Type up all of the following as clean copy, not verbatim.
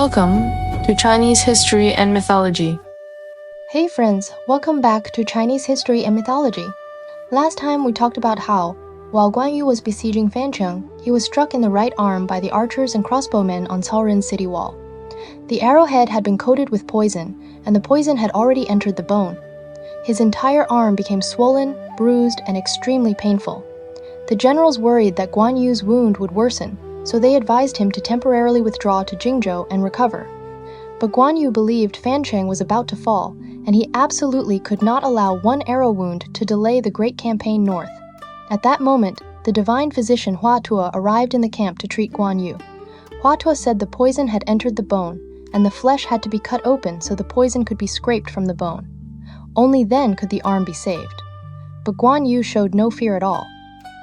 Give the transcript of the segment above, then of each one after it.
Welcome to Chinese History and Mythology. Hey friends, welcome back to Chinese History and Mythology. Last time we talked about how, while Guan Yu was besieging Fancheng, he was struck in the right arm by the archers and crossbowmen on Cao Ren's city wall. The arrowhead had been coated with poison, and the poison had already entered the bone. His entire arm became swollen, bruised, and extremely painful. The generals worried that Guan Yu's wound would worsen, so they advised him to temporarily withdraw to Jingzhou and recover. But Guan Yu believed Fancheng was about to fall, and he absolutely could not allow one arrow wound to delay the great campaign north. At that moment, the divine physician Hua Tuo arrived in the camp to treat Guan Yu. Hua Tuo said the poison had entered the bone, and the flesh had to be cut open so the poison could be scraped from the bone. Only then could the arm be saved. But Guan Yu showed no fear at all.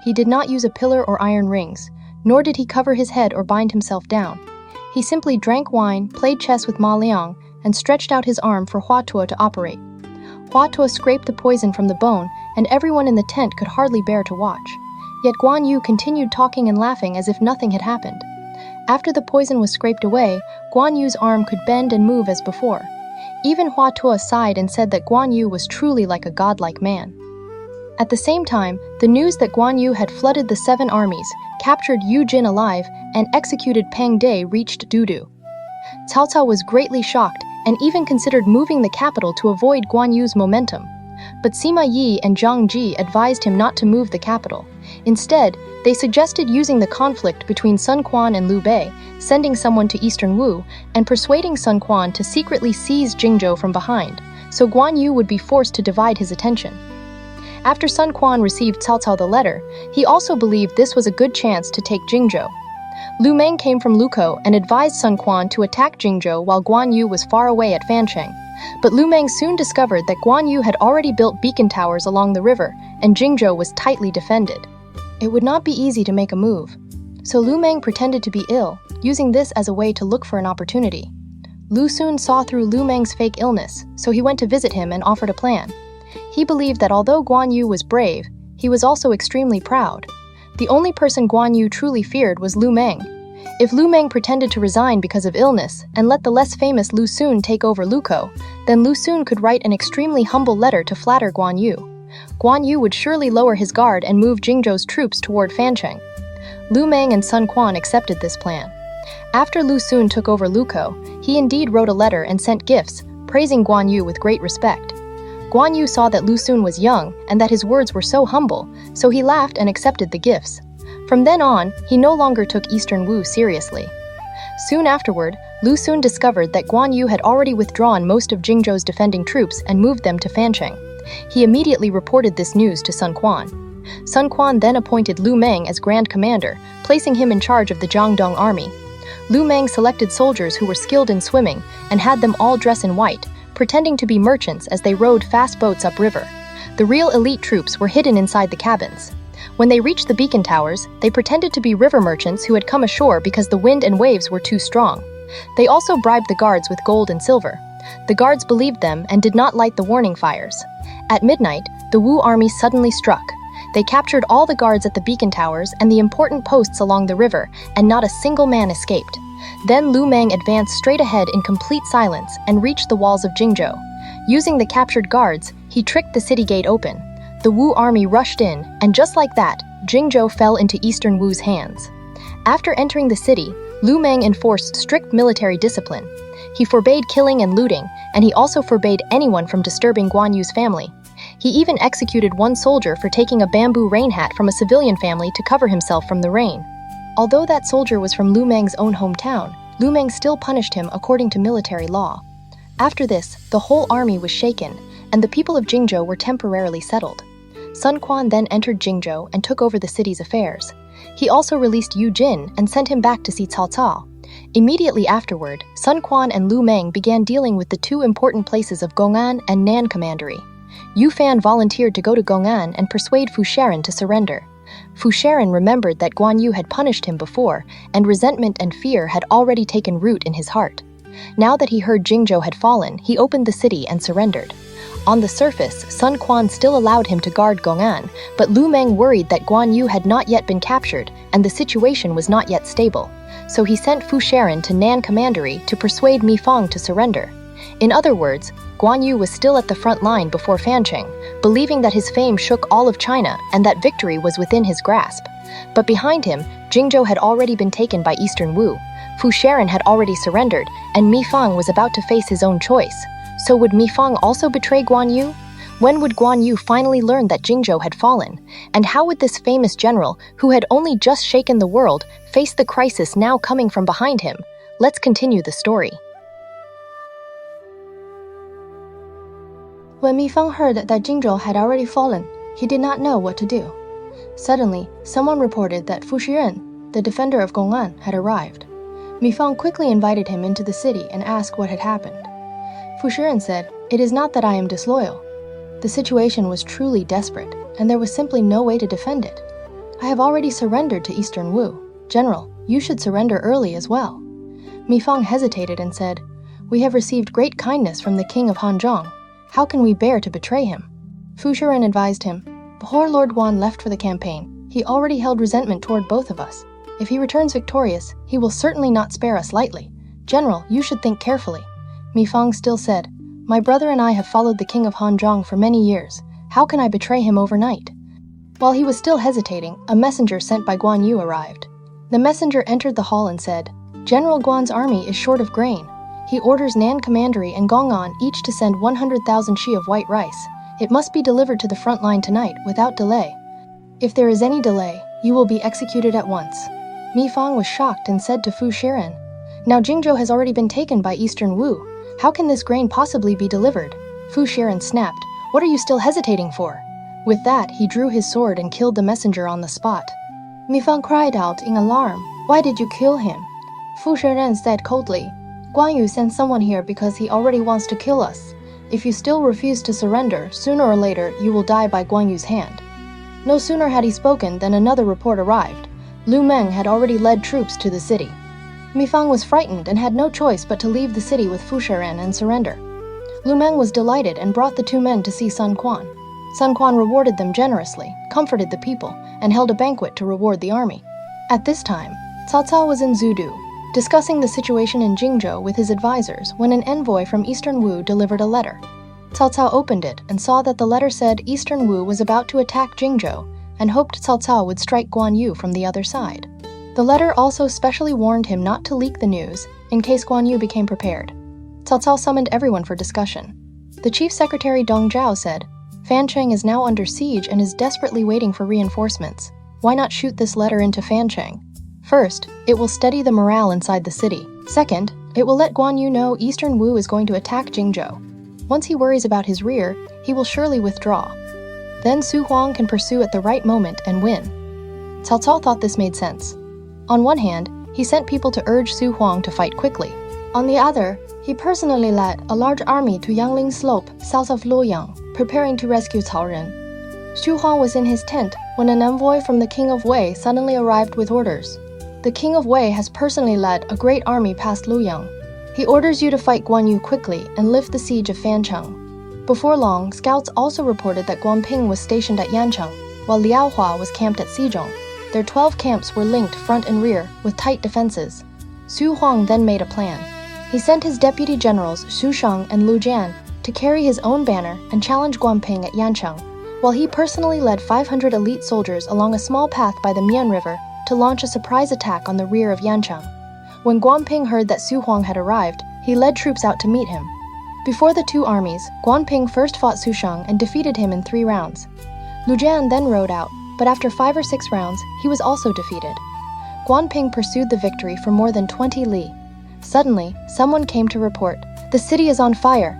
He did not use a pillar or iron rings, nor did he cover his head or bind himself down. He simply drank wine, played chess with Ma Liang, and stretched out his arm for Hua Tuo to operate. Hua Tuo scraped the poison from the bone, and everyone in the tent could hardly bear to watch. Yet Guan Yu continued talking and laughing as if nothing had happened. After the poison was scraped away, Guan Yu's arm could bend and move as before. Even Hua Tuo sighed and said that Guan Yu was truly like a godlike man. At the same time, the news that Guan Yu had flooded the 7 armies, captured Yu Jin alive, and executed Pang De reached Dudu. Cao Cao was greatly shocked and even considered moving the capital to avoid Guan Yu's momentum. But Sima Yi and Zhang Ji advised him not to move the capital. Instead, they suggested using the conflict between Sun Quan and Liu Bei, sending someone to Eastern Wu, and persuading Sun Quan to secretly seize Jingzhou from behind, so Guan Yu would be forced to divide his attention. After Sun Quan received Cao Cao the letter, he also believed this was a good chance to take Jingzhou. Lu Meng came from Lukou and advised Sun Quan to attack Jingzhou while Guan Yu was far away at Fancheng. But Lu Meng soon discovered that Guan Yu had already built beacon towers along the river, and Jingzhou was tightly defended. It would not be easy to make a move. So Lu Meng pretended to be ill, using this as a way to look for an opportunity. Lu Xun saw through Lu Meng's fake illness, so he went to visit him and offered a plan. He believed that although Guan Yu was brave, he was also extremely proud. The only person Guan Yu truly feared was Lu Meng. If Lu Meng pretended to resign because of illness and let the less famous Lu Xun take over Lukou, then Lu Xun could write an extremely humble letter to flatter Guan Yu. Guan Yu would surely lower his guard and move Jingzhou's troops toward Fancheng. Lu Meng and Sun Quan accepted this plan. After Lu Xun took over Lukou, he indeed wrote a letter and sent gifts, praising Guan Yu with great respect. Guan Yu saw that Lu Xun was young and that his words were so humble, so he laughed and accepted the gifts. From then on, he no longer took Eastern Wu seriously. Soon afterward, Lu Xun discovered that Guan Yu had already withdrawn most of Jingzhou's defending troops and moved them to Fancheng. He immediately reported this news to Sun Quan. Sun Quan then appointed Lu Meng as Grand Commander, placing him in charge of the Jiangdong army. Lu Meng selected soldiers who were skilled in swimming and had them all dress in white, pretending to be merchants as they rowed fast boats upriver. The real elite troops were hidden inside the cabins. When they reached the beacon towers, they pretended to be river merchants who had come ashore because the wind and waves were too strong. They also bribed the guards with gold and silver. The guards believed them and did not light the warning fires. At midnight, the Wu army suddenly struck. They captured all the guards at the beacon towers and the important posts along the river, and not a single man escaped. Then Lu Meng advanced straight ahead in complete silence and reached the walls of Jingzhou. Using the captured guards, he tricked the city gate open. The Wu army rushed in, and just like that, Jingzhou fell into Eastern Wu's hands. After entering the city, Lu Meng enforced strict military discipline. He forbade killing and looting, and he also forbade anyone from disturbing Guan Yu's family. He even executed one soldier for taking a bamboo rain hat from a civilian family to cover himself from the rain. Although that soldier was from Lu Meng's own hometown, Lu Meng still punished him according to military law. After this, the whole army was shaken, and the people of Jingzhou were temporarily settled. Sun Quan then entered Jingzhou and took over the city's affairs. He also released Yu Jin and sent him back to see Cao Cao. Immediately afterward, Sun Quan and Lu Meng began dealing with the 2 important places of Gong'an and Nan Commandery. Yu Fan volunteered to go to Gong'an and persuade Fu Shiren to surrender. Fu Shiren remembered that Guan Yu had punished him before, and resentment and fear had already taken root in his heart. Now that he heard Jingzhou had fallen, he opened the city and surrendered. On the surface, Sun Quan still allowed him to guard Gong'an, but Lu Meng worried that Guan Yu had not yet been captured and the situation was not yet stable. So he sent Fu Shiren to Nan Commandery to persuade Mi Fang to surrender. In other words, Guan Yu was still at the front line before Fancheng, believing that his fame shook all of China and that victory was within his grasp. But behind him, Jingzhou had already been taken by Eastern Wu, Fu Shiren had already surrendered, and Mi Fang was about to face his own choice. So would Mi Fang also betray Guan Yu? When would Guan Yu finally learn that Jingzhou had fallen? And how would this famous general, who had only just shaken the world, face the crisis now coming from behind him? Let's continue the story. When Mi Fang heard that Jingzhou had already fallen, he did not know what to do. Suddenly, someone reported that Fu Shiren, the defender of Gong'an, had arrived. Mi Fang quickly invited him into the city and asked what had happened. Fu Shiren said, "It is not that I am disloyal. The situation was truly desperate, and there was simply no way to defend it. I have already surrendered to Eastern Wu. General, you should surrender early as well." Mi Fang hesitated and said, "We have received great kindness from the king of Hanzhong. How can we bear to betray him?" Fu Shiren advised him, "Before Lord Guan left for the campaign, he already held resentment toward both of us. If he returns victorious, he will certainly not spare us lightly. General, you should think carefully." Mi Fang still said, "My brother and I have followed the king of Hanzhong for many years. How can I betray him overnight?" While he was still hesitating, a messenger sent by Guan Yu arrived. The messenger entered the hall and said, "General Guan's army is short of grain. He orders Nan Commandery and Gong'an each to send 100,000 shi of white rice. It must be delivered to the front line tonight without delay. If there is any delay, you will be executed at once." Mi Fang was shocked and said to Fu Shiren, "Now Jingzhou has already been taken by Eastern Wu. How can this grain possibly be delivered?" Fu Shiren snapped, "What are you still hesitating for?" With that, he drew his sword and killed the messenger on the spot. Mi Fang cried out in alarm, "Why did you kill him?" Fu Shiren said coldly, "Guan Yu sent someone here because he already wants to kill us. If you still refuse to surrender, sooner or later you will die by Guan Yu's hand." No sooner had he spoken than another report arrived. Lu Meng had already led troops to the city. Mi Fang was frightened and had no choice but to leave the city with Fu Shiren and surrender. Lu Meng was delighted and brought the two men to see Sun Quan. Sun Quan rewarded them generously, comforted the people, and held a banquet to reward the army. At this time, Cao Cao was in Zudu, discussing the situation in Jingzhou with his advisors when an envoy from Eastern Wu delivered a letter. Cao Cao opened it and saw that the letter said Eastern Wu was about to attack Jingzhou and hoped Cao Cao would strike Guan Yu from the other side. The letter also specially warned him not to leak the news in case Guan Yu became prepared. Cao Cao summoned everyone for discussion. The chief secretary Dong Zhao said, "Fancheng is now under siege and is desperately waiting for reinforcements. Why not shoot this letter into Fancheng? First, it will steady the morale inside the city. Second, it will let Guan Yu know Eastern Wu is going to attack Jingzhou. Once he worries about his rear, he will surely withdraw. Then Su Huang can pursue at the right moment and win." Cao Cao thought this made sense. On one hand, he sent people to urge Su Huang to fight quickly. On the other, he personally led a large army to Yangling Slope, south of Luoyang, preparing to rescue Cao Ren. Su Huang was in his tent when an envoy from the King of Wei suddenly arrived with orders. "The King of Wei has personally led a great army past Luoyang. He orders you to fight Guan Yu quickly and lift the siege of Fancheng." Before long, scouts also reported that Guan Ping was stationed at Yancheng, while Liao Hua was camped at Xizhong. Their 12 camps were linked front and rear with tight defenses. Su Huang then made a plan. He sent his deputy generals Xu Sheng and Lu Jian to carry his own banner and challenge Guan Ping at Yancheng, while he personally led 500 elite soldiers along a small path by the Mian River to launch a surprise attack on the rear of Yancheng. When Guan Ping heard that Su Huang had arrived, he led troops out to meet him. Before the two armies, Guan Ping first fought Xu Sheng and defeated him in 3 rounds. Lu Jian then rode out, but after 5 or 6 rounds, he was also defeated. Guan Ping pursued the victory for more than 20 li. Suddenly, someone came to report, "The city is on fire."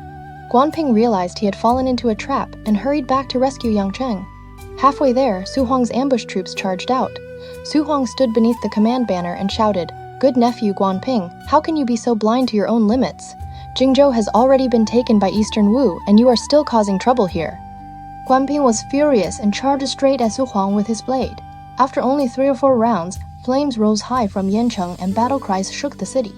Guan Ping realized he had fallen into a trap and hurried back to rescue Yang Cheng. Halfway there, Su Huang's ambush troops charged out. Su Huang stood beneath the command banner and shouted, "Good nephew Guan Ping, how can you be so blind to your own limits? Jingzhou has already been taken by Eastern Wu, and you are still causing trouble here." Guan Ping was furious and charged straight at Su Huang with his blade. After only 3 or 4 rounds, flames rose high from Yancheng and battle cries shook the city.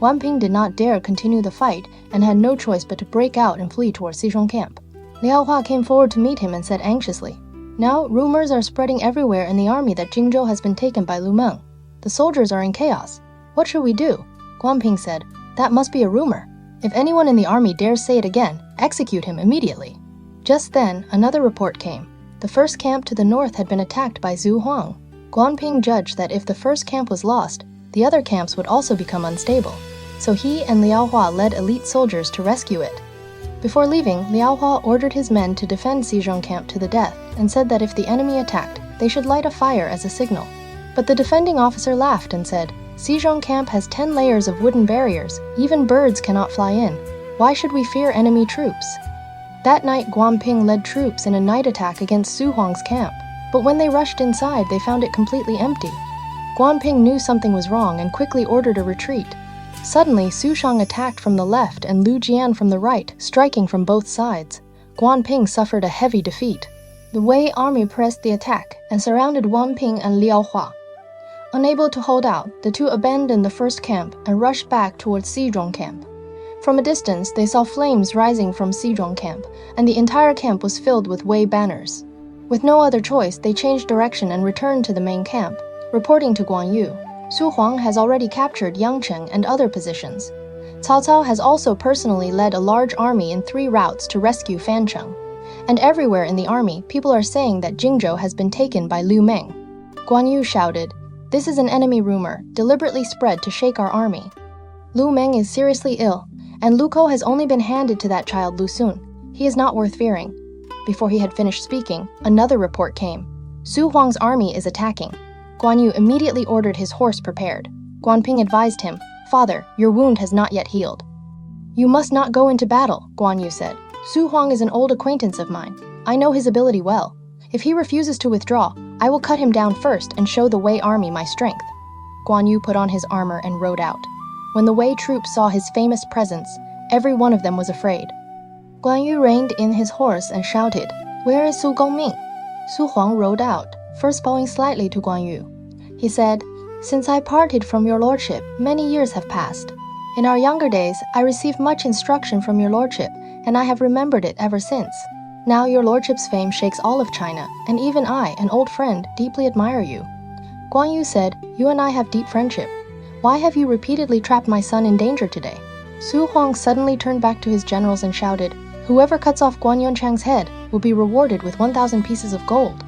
Guan Ping did not dare continue the fight and had no choice but to break out and flee towards Xizhong camp. Liao Hua came forward to meet him and said anxiously, "Now, rumors are spreading everywhere in the army that Jingzhou has been taken by Lu Meng. The soldiers are in chaos. What should we do?" Guan Ping said, "That must be a rumor. If anyone in the army dares say it again, execute him immediately." Just then, another report came. The first camp to the north had been attacked by Zhu Huang. Guan Ping judged that if the first camp was lost, the other camps would also become unstable. So he and Liao Hua led elite soldiers to rescue it. Before leaving, Liao Hua ordered his men to defend Xizhong camp to the death and said that if the enemy attacked, they should light a fire as a signal. But the defending officer laughed and said, "Xizhong camp has 10 layers of wooden barriers. Even birds cannot fly in. Why should we fear enemy troops?" That night, Guan Ping led troops in a night attack against Su Huang's camp. But when they rushed inside, they found it completely empty. Guan Ping knew something was wrong and quickly ordered a retreat. Suddenly, Su Shang attacked from the left and Lu Jian from the right, striking from both sides. Guan Ping suffered a heavy defeat. The Wei army pressed the attack and surrounded Guan Ping and Liao Hua. Unable to hold out, the two abandoned the first camp and rushed back towards Xizhong camp. From a distance, they saw flames rising from Xizhong camp, and the entire camp was filled with Wei banners. With no other choice, they changed direction and returned to the main camp, reporting to Guan Yu. Su Huang has already captured Yangcheng and other positions. Cao Cao has also personally led a large army in 3 routes to rescue Fancheng. And everywhere in the army, people are saying that Jingzhou has been taken by Lu Meng. Guan Yu shouted, "This is an enemy rumor, deliberately spread to shake our army. Lu Meng is seriously ill, and Lu Kou has only been handed to that child Lu Sun. He is not worth fearing." Before he had finished speaking, another report came. Su Huang's army is attacking. Guan Yu immediately ordered his horse prepared. Guan Ping advised him, "Father, your wound has not yet healed." "You must not go into battle," Guan Yu said. "Su Huang is an old acquaintance of mine. I know his ability well. If he refuses to withdraw, I will cut him down first and show the Wei army my strength." Guan Yu put on his armor and rode out. When the Wei troops saw his famous presence, every one of them was afraid. Guan Yu reined in his horse and shouted, "Where is Su Gongming?" Su Huang rode out, first bowing slightly to Guan Yu. He said, "Since I parted from your lordship, many years have passed. In our younger days, I received much instruction from your lordship, and I have remembered it ever since. Now your lordship's fame shakes all of China, and even I, an old friend, deeply admire you." Guan Yu said, "You and I have deep friendship. Why have you repeatedly trapped my son in danger today?" Su Huang suddenly turned back to his generals and shouted, "Whoever cuts off Guan Yongchang's head will be rewarded with 1,000 pieces of gold."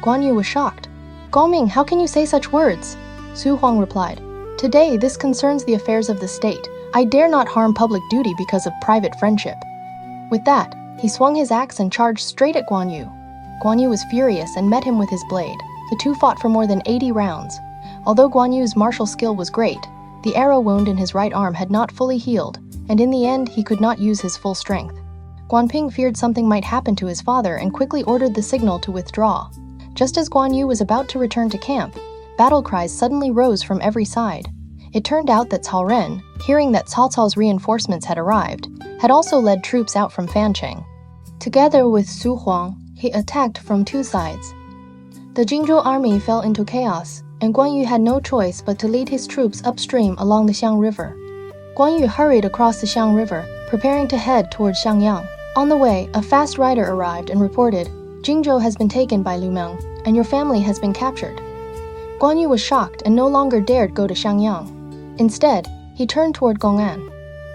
Guan Yu was shocked. "Gongming, how can you say such words?" Su Huang replied, "Today this concerns the affairs of the state. I dare not harm public duty because of private friendship." With that, he swung his axe and charged straight at Guan Yu. Guan Yu was furious and met him with his blade. The two fought for more than 80 rounds. Although Guan Yu's martial skill was great, the arrow wound in his right arm had not fully healed, and in the end he could not use his full strength. Guan Ping feared something might happen to his father and quickly ordered the signal to withdraw. Just as Guan Yu was about to return to camp, battle cries suddenly rose from every side. It turned out that Cao Ren, hearing that Cao Cao's reinforcements had arrived, had also led troops out from Fancheng. Together with Su Huang, he attacked from 2 sides. The Jingzhou army fell into chaos, and Guan Yu had no choice but to lead his troops upstream along the Xiang River. Guan Yu hurried across the Xiang River, preparing to head towards Xiangyang. On the way, a fast rider arrived and reported, "Jingzhou has been taken by Lu Meng, and your family has been captured." Guan Yu was shocked and no longer dared go to Xiangyang. Instead, he turned toward Gong'an.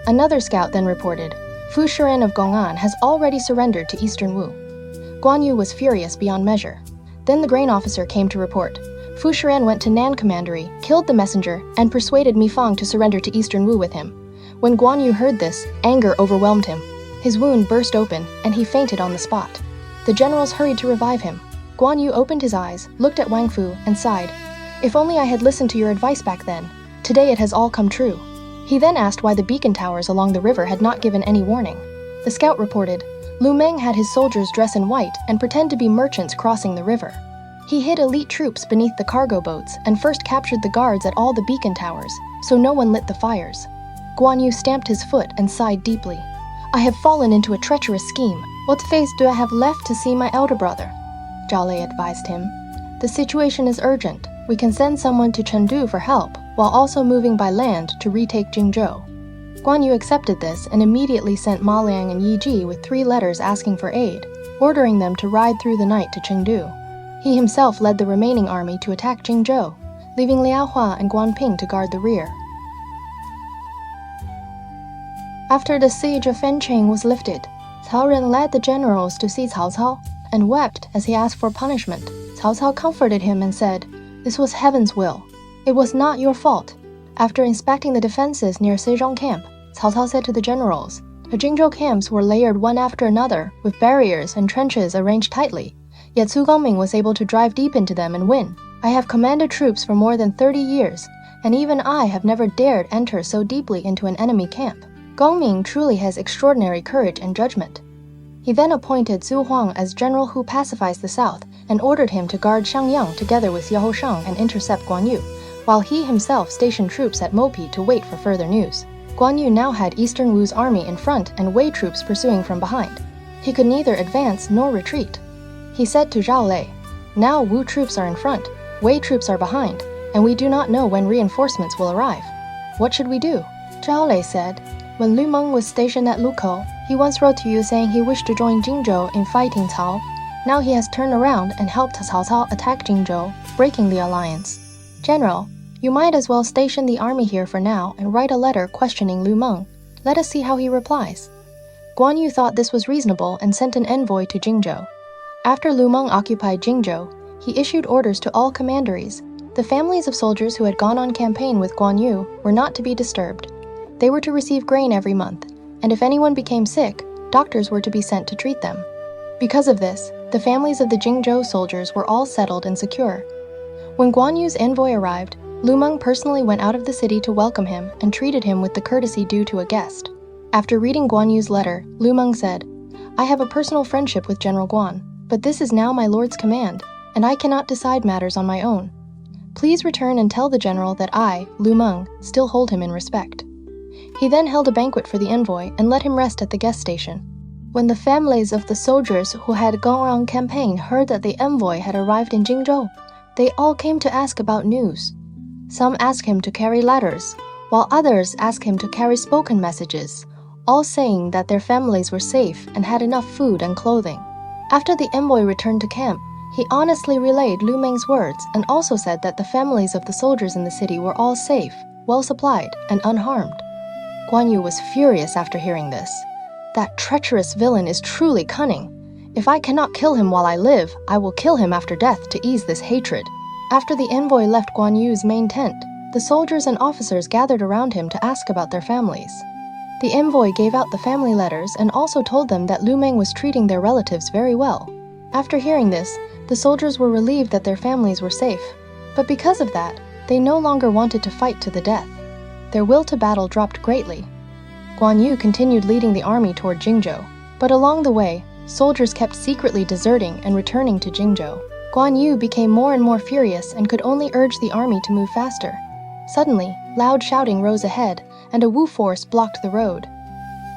Another scout then reported, "Fu Shiren of Gong'an has already surrendered to Eastern Wu." Guan Yu was furious beyond measure. Then the grain officer came to report. Fu Shiren went to Nan Commandery, killed the messenger, and persuaded Mi Fang to surrender to Eastern Wu with him. When Guan Yu heard this, anger overwhelmed him. His wound burst open, and he fainted on the spot. The generals hurried to revive him. Guan Yu opened his eyes, looked at Wang Fu, and sighed, "If only I had listened to your advice back then. Today it has all come true." He then asked why the beacon towers along the river had not given any warning. The scout reported, Lu Meng had his soldiers dress in white and pretend to be merchants crossing the river. He hid elite troops beneath the cargo boats and first captured the guards at all the beacon towers, so no one lit the fires. Guan Yu stamped his foot and sighed deeply. "I have fallen into a treacherous scheme. What face do I have left to see my elder brother?" Zhao Lei advised him. "The situation is urgent. We can send someone to Chengdu for help, while also moving by land to retake Jingzhou." Guan Yu accepted this and immediately sent Ma Liang and Yi Ji with 3 letters asking for aid, ordering them to ride through the night to Chengdu. He himself led the remaining army to attack Jingzhou, leaving Liao Hua and Guan Ping to guard the rear. After the siege of Fencheng was lifted, Cao Ren led the generals to see Cao Cao and wept as he asked for punishment. Cao Cao comforted him and said, "This was heaven's will. It was not your fault." After inspecting the defenses near Sejong camp, Cao Cao said to the generals, "The Jingzhou camps were layered one after another, with barriers and trenches arranged tightly. Yet Su Gongming was able to drive deep into them and win. I have commanded troops for more than 30 years, and even I have never dared enter so deeply into an enemy camp. Gongming truly has extraordinary courage and judgment." He then appointed Zhu Huang as general who pacifies the south and ordered him to guard Xiangyang together with Yao Shang and intercept Guan Yu, while he himself stationed troops at Mopi to wait for further news. Guan Yu now had Eastern Wu's army in front and Wei troops pursuing from behind. He could neither advance nor retreat. He said to Zhao Lei, "Now Wu troops are in front, Wei troops are behind, and we do not know when reinforcements will arrive. What should we do?" Zhao Lei said, "When Lu Meng was stationed at Lukou, he once wrote to you saying he wished to join Jingzhou in fighting Cao. Now he has turned around and helped Cao Cao attack Jingzhou, breaking the alliance. General, you might as well station the army here for now and write a letter questioning Lu Meng. Let us see how he replies." Guan Yu thought this was reasonable and sent an envoy to Jingzhou. After Lu Meng occupied Jingzhou, he issued orders to all commanderies. The families of soldiers who had gone on campaign with Guan Yu were not to be disturbed. They were to receive grain every month, and if anyone became sick, doctors were to be sent to treat them. Because of this, the families of the Jingzhou soldiers were all settled and secure. When Guan Yu's envoy arrived, Lu Meng personally went out of the city to welcome him and treated him with the courtesy due to a guest. After reading Guan Yu's letter, Lu Meng said, "I have a personal friendship with General Guan, but this is now my lord's command, and I cannot decide matters on my own. Please return and tell the general that I, Lu Meng, still hold him in respect." He then held a banquet for the envoy and let him rest at the guest station. When the families of the soldiers who had gone on campaign heard that the envoy had arrived in Jingzhou, they all came to ask about news. Some asked him to carry letters, while others asked him to carry spoken messages, all saying that their families were safe and had enough food and clothing. After the envoy returned to camp, he honestly relayed Lu Meng's words and also said that the families of the soldiers in the city were all safe, well supplied, and unharmed. Guan Yu was furious after hearing this. "That treacherous villain is truly cunning. If I cannot kill him while I live, I will kill him after death to ease this hatred." After the envoy left Guan Yu's main tent, the soldiers and officers gathered around him to ask about their families. The envoy gave out the family letters and also told them that Lu Meng was treating their relatives very well. After hearing this, the soldiers were relieved that their families were safe. But because of that, they no longer wanted to fight to the death. Their will to battle dropped greatly. Guan Yu continued leading the army toward Jingzhou, but along the way, soldiers kept secretly deserting and returning to Jingzhou. Guan Yu became more and more furious and could only urge the army to move faster. Suddenly, loud shouting rose ahead, and a Wu force blocked the road.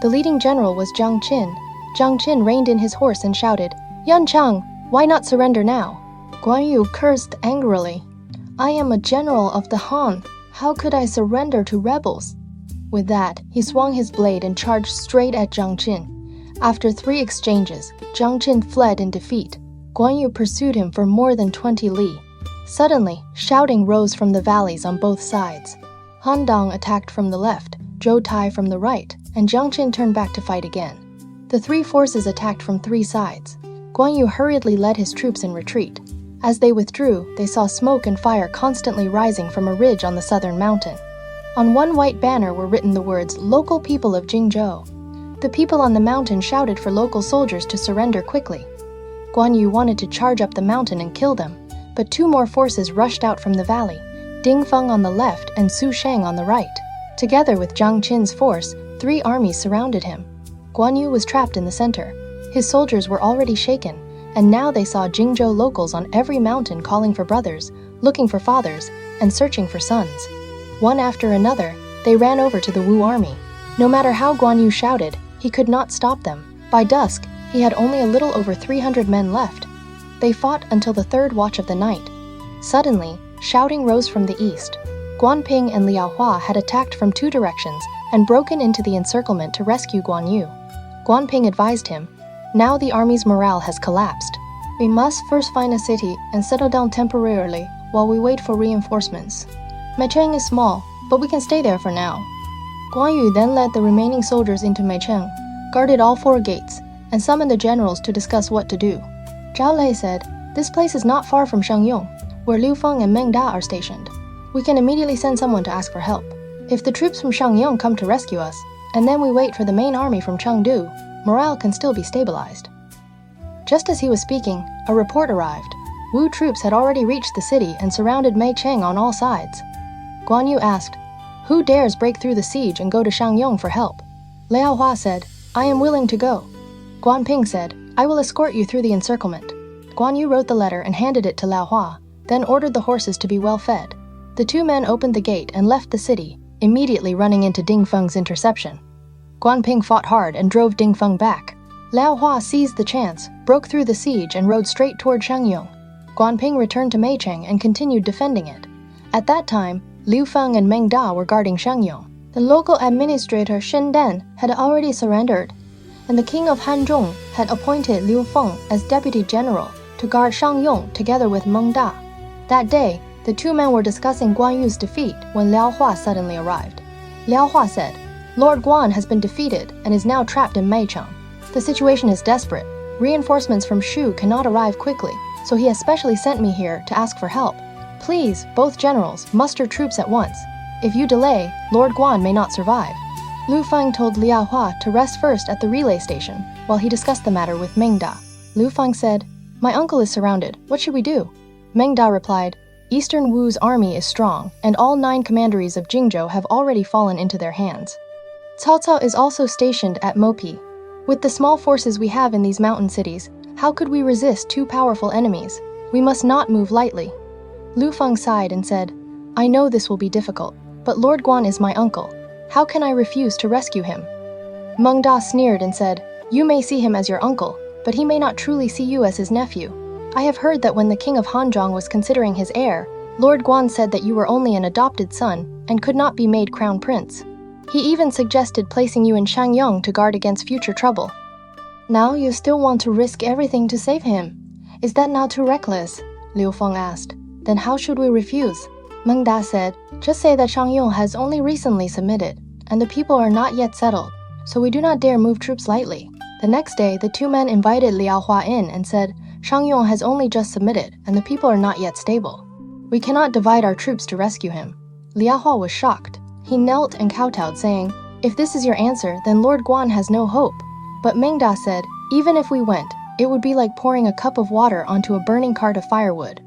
The leading general was Jiang Qin. Jiang Qin reined in his horse and shouted, "Yan Chang, why not surrender now?" Guan Yu cursed angrily. "I am a general of the Han. How could I surrender to rebels?" With that, he swung his blade and charged straight at Jiang Qin. After 3 exchanges, Jiang Qin fled in defeat. Guan Yu pursued him for more than 20 li. Suddenly, shouting rose from the valleys on both sides. Han Dang attacked from the left, Zhou Tai from the right, and Jiang Qin turned back to fight again. The 3 forces attacked from 3 sides. Guan Yu hurriedly led his troops in retreat. As they withdrew, they saw smoke and fire constantly rising from a ridge on the southern mountain. On one white banner were written the words, "Local people of Jingzhou." The people on the mountain shouted for local soldiers to surrender quickly. Guan Yu wanted to charge up the mountain and kill them, but 2 more forces rushed out from the valley, Ding Feng on the left and Su Sheng on the right. Together with Jiang Qin's force, 3 armies surrounded him. Guan Yu was trapped in the center. His soldiers were already shaken, and now they saw Jingzhou locals on every mountain calling for brothers, looking for fathers, and searching for sons. One after another, they ran over to the Wu army. No matter how Guan Yu shouted, he could not stop them. By dusk, he had only a little over 300 men left. They fought until the 3rd watch of the night. Suddenly, shouting rose from the east. Guan Ping and Liao Hua had attacked from 2 directions, and broken into the encirclement to rescue Guan Yu. Guan Ping advised him, "Now the army's morale has collapsed. We must first find a city and settle down temporarily while we wait for reinforcements. Meicheng is small, but we can stay there for now." Guan Yu then led the remaining soldiers into Meicheng, guarded all 4 gates, and summoned the generals to discuss what to do. Zhao Lei said, "This place is not far from Shangyong, where Liu Feng and Meng Da are stationed. We can immediately send someone to ask for help. If the troops from Shangyong come to rescue us, and then we wait for the main army from Chengdu, morale can still be stabilized." Just as he was speaking, a report arrived. Wu troops had already reached the city and surrounded Meicheng on all sides. Guan Yu asked, "Who dares break through the siege and go to Shangyong for help?" Liao Hua said, "I am willing to go." Guan Ping said, "I will escort you through the encirclement." Guan Yu wrote the letter and handed it to Liao Hua, then ordered the horses to be well fed. The 2 men opened the gate and left the city, immediately running into Ding Feng's interception. Guan Ping fought hard and drove Ding Feng back. Liao Hua seized the chance, broke through the siege and rode straight toward Shangyong. Guan Ping returned to Meicheng and continued defending it. At that time, Liu Feng and Meng Da were guarding Shangyong. The local administrator Shen Dan had already surrendered, and the king of Hanzhong had appointed Liu Feng as deputy general to guard Shangyong together with Meng Da. That day, the 2 men were discussing Guan Yu's defeat when Liao Hua suddenly arrived. Liao Hua said, "Lord Guan has been defeated and is now trapped in Meicheng. The situation is desperate. Reinforcements from Shu cannot arrive quickly, so he has specially sent me here to ask for help. Please, both generals, muster troops at once. If you delay, Lord Guan may not survive." Liu Feng told Liao Hua to rest first at the relay station while he discussed the matter with Meng Da. Liu Feng said, "My uncle is surrounded. What should we do?" Meng Da replied, "Eastern Wu's army is strong, and all 9 commanderies of Jingzhou have already fallen into their hands. Cao Cao is also stationed at Mopi. With the small forces we have in these mountain cities, how could we resist 2 powerful enemies? We must not move lightly." Liu Feng sighed and said, "I know this will be difficult, but Lord Guan is my uncle. How can I refuse to rescue him?" Meng Da sneered and said, "You may see him as your uncle, but he may not truly see you as his nephew. I have heard that when the king of Hanzhong was considering his heir, Lord Guan said that you were only an adopted son and could not be made crown prince. He even suggested placing you in Shangyong to guard against future trouble. Now you still want to risk everything to save him. Is that not too reckless?" Liu Feng asked. "Then how should we refuse?" Meng Da said, "Just say that Shangyong has only recently submitted, and the people are not yet settled, so we do not dare move troops lightly." The next day, the 2 men invited Liao Hua in and said, "Shangyong has only just submitted, and the people are not yet stable. We cannot divide our troops to rescue him." Liao Hua was shocked. He knelt and kowtowed, saying, "If this is your answer, then Lord Guan has no hope." But Meng Da said, "Even if we went, it would be like pouring a cup of water onto a burning cart of firewood.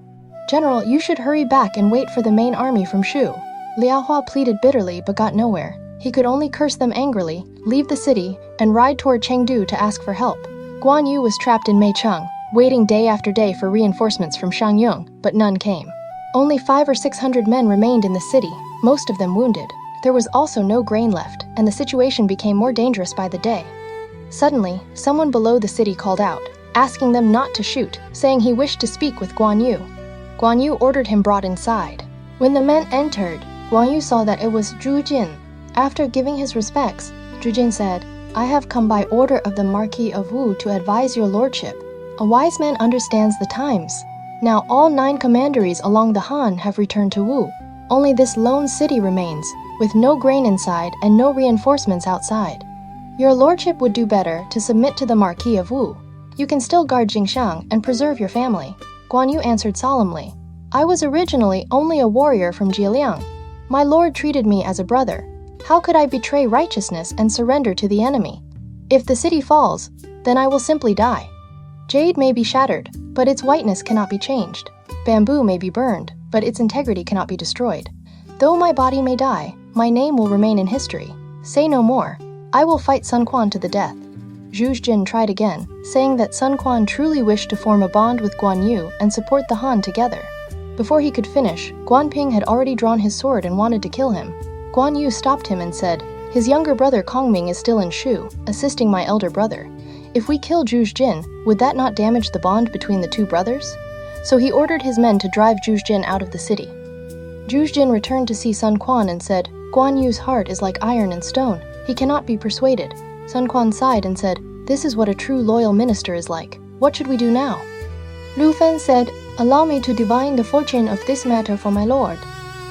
General, you should hurry back and wait for the main army from Shu." Liao Hua pleaded bitterly but got nowhere. He could only curse them angrily, leave the city, and ride toward Chengdu to ask for help. Guan Yu was trapped in Meicheng, waiting day after day for reinforcements from Shangyong, but none came. Only 500 or 600 men remained in the city, most of them wounded. There was also no grain left, and the situation became more dangerous by the day. Suddenly, someone below the city called out, asking them not to shoot, saying he wished to speak with Guan Yu. Guan Yu ordered him brought inside. When the men entered, Guan Yu saw that it was Zhu Jin. After giving his respects, Zhu Jin said, "I have come by order of the Marquis of Wu to advise your lordship. A wise man understands the times. Now all 9 commanderies along the Han have returned to Wu. Only this lone city remains, with no grain inside and no reinforcements outside. Your lordship would do better to submit to the Marquis of Wu. You can still guard Jingshang and preserve your family." Guan Yu answered solemnly, "I was originally only a warrior from Jiliang. My lord treated me as a brother. How could I betray righteousness and surrender to the enemy? If the city falls, then I will simply die. Jade may be shattered, but its whiteness cannot be changed. Bamboo may be burned, but its integrity cannot be destroyed. Though my body may die, my name will remain in history. Say no more. I will fight Sun Quan to the death." Zhu Jin tried again, saying that Sun Quan truly wished to form a bond with Guan Yu and support the Han together. Before he could finish, Guan Ping had already drawn his sword and wanted to kill him. Guan Yu stopped him and said, "His younger brother Kongming is still in Shu, assisting my elder brother. If we kill Zhu Jin, would that not damage the bond between the 2 brothers?" So he ordered his men to drive Zhu Jin out of the city. Zhu Jin returned to see Sun Quan and said, Guan Yu's heart is like iron and stone. He cannot be persuaded. Sun Quan sighed and said, "This is what a true loyal minister is like. What should we do now?" Lu Fan said, "Allow me to divine the fortune of this matter for my lord."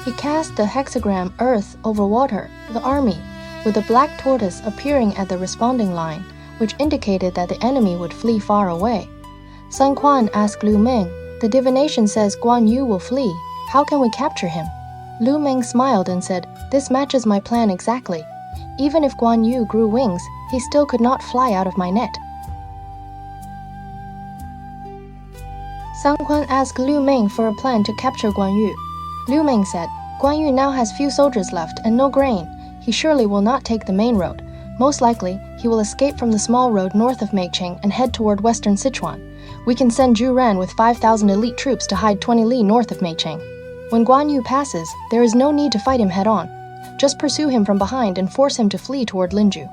He cast the hexagram earth over water, the army, with a black tortoise appearing at the responding line, which indicated that the enemy would flee far away. Sun Quan asked Lu Meng, "The divination says Guan Yu will flee. How can we capture him?" Lu Meng smiled and said, "This matches my plan exactly. Even if Guan Yu grew wings, he still could not fly out of my net." Sun Quan asked Lu Meng for a plan to capture Guan Yu. Lu Meng said, "Guan Yu now has few soldiers left and no grain. He surely will not take the main road. Most likely, he will escape from the small road north of Meiqing and head toward western Sichuan. We can send Zhu Ran with 5,000 elite troops to hide 20 li north of Meiqing. When Guan Yu passes, there is no need to fight him head-on. Just pursue him from behind and force him to flee toward Linju.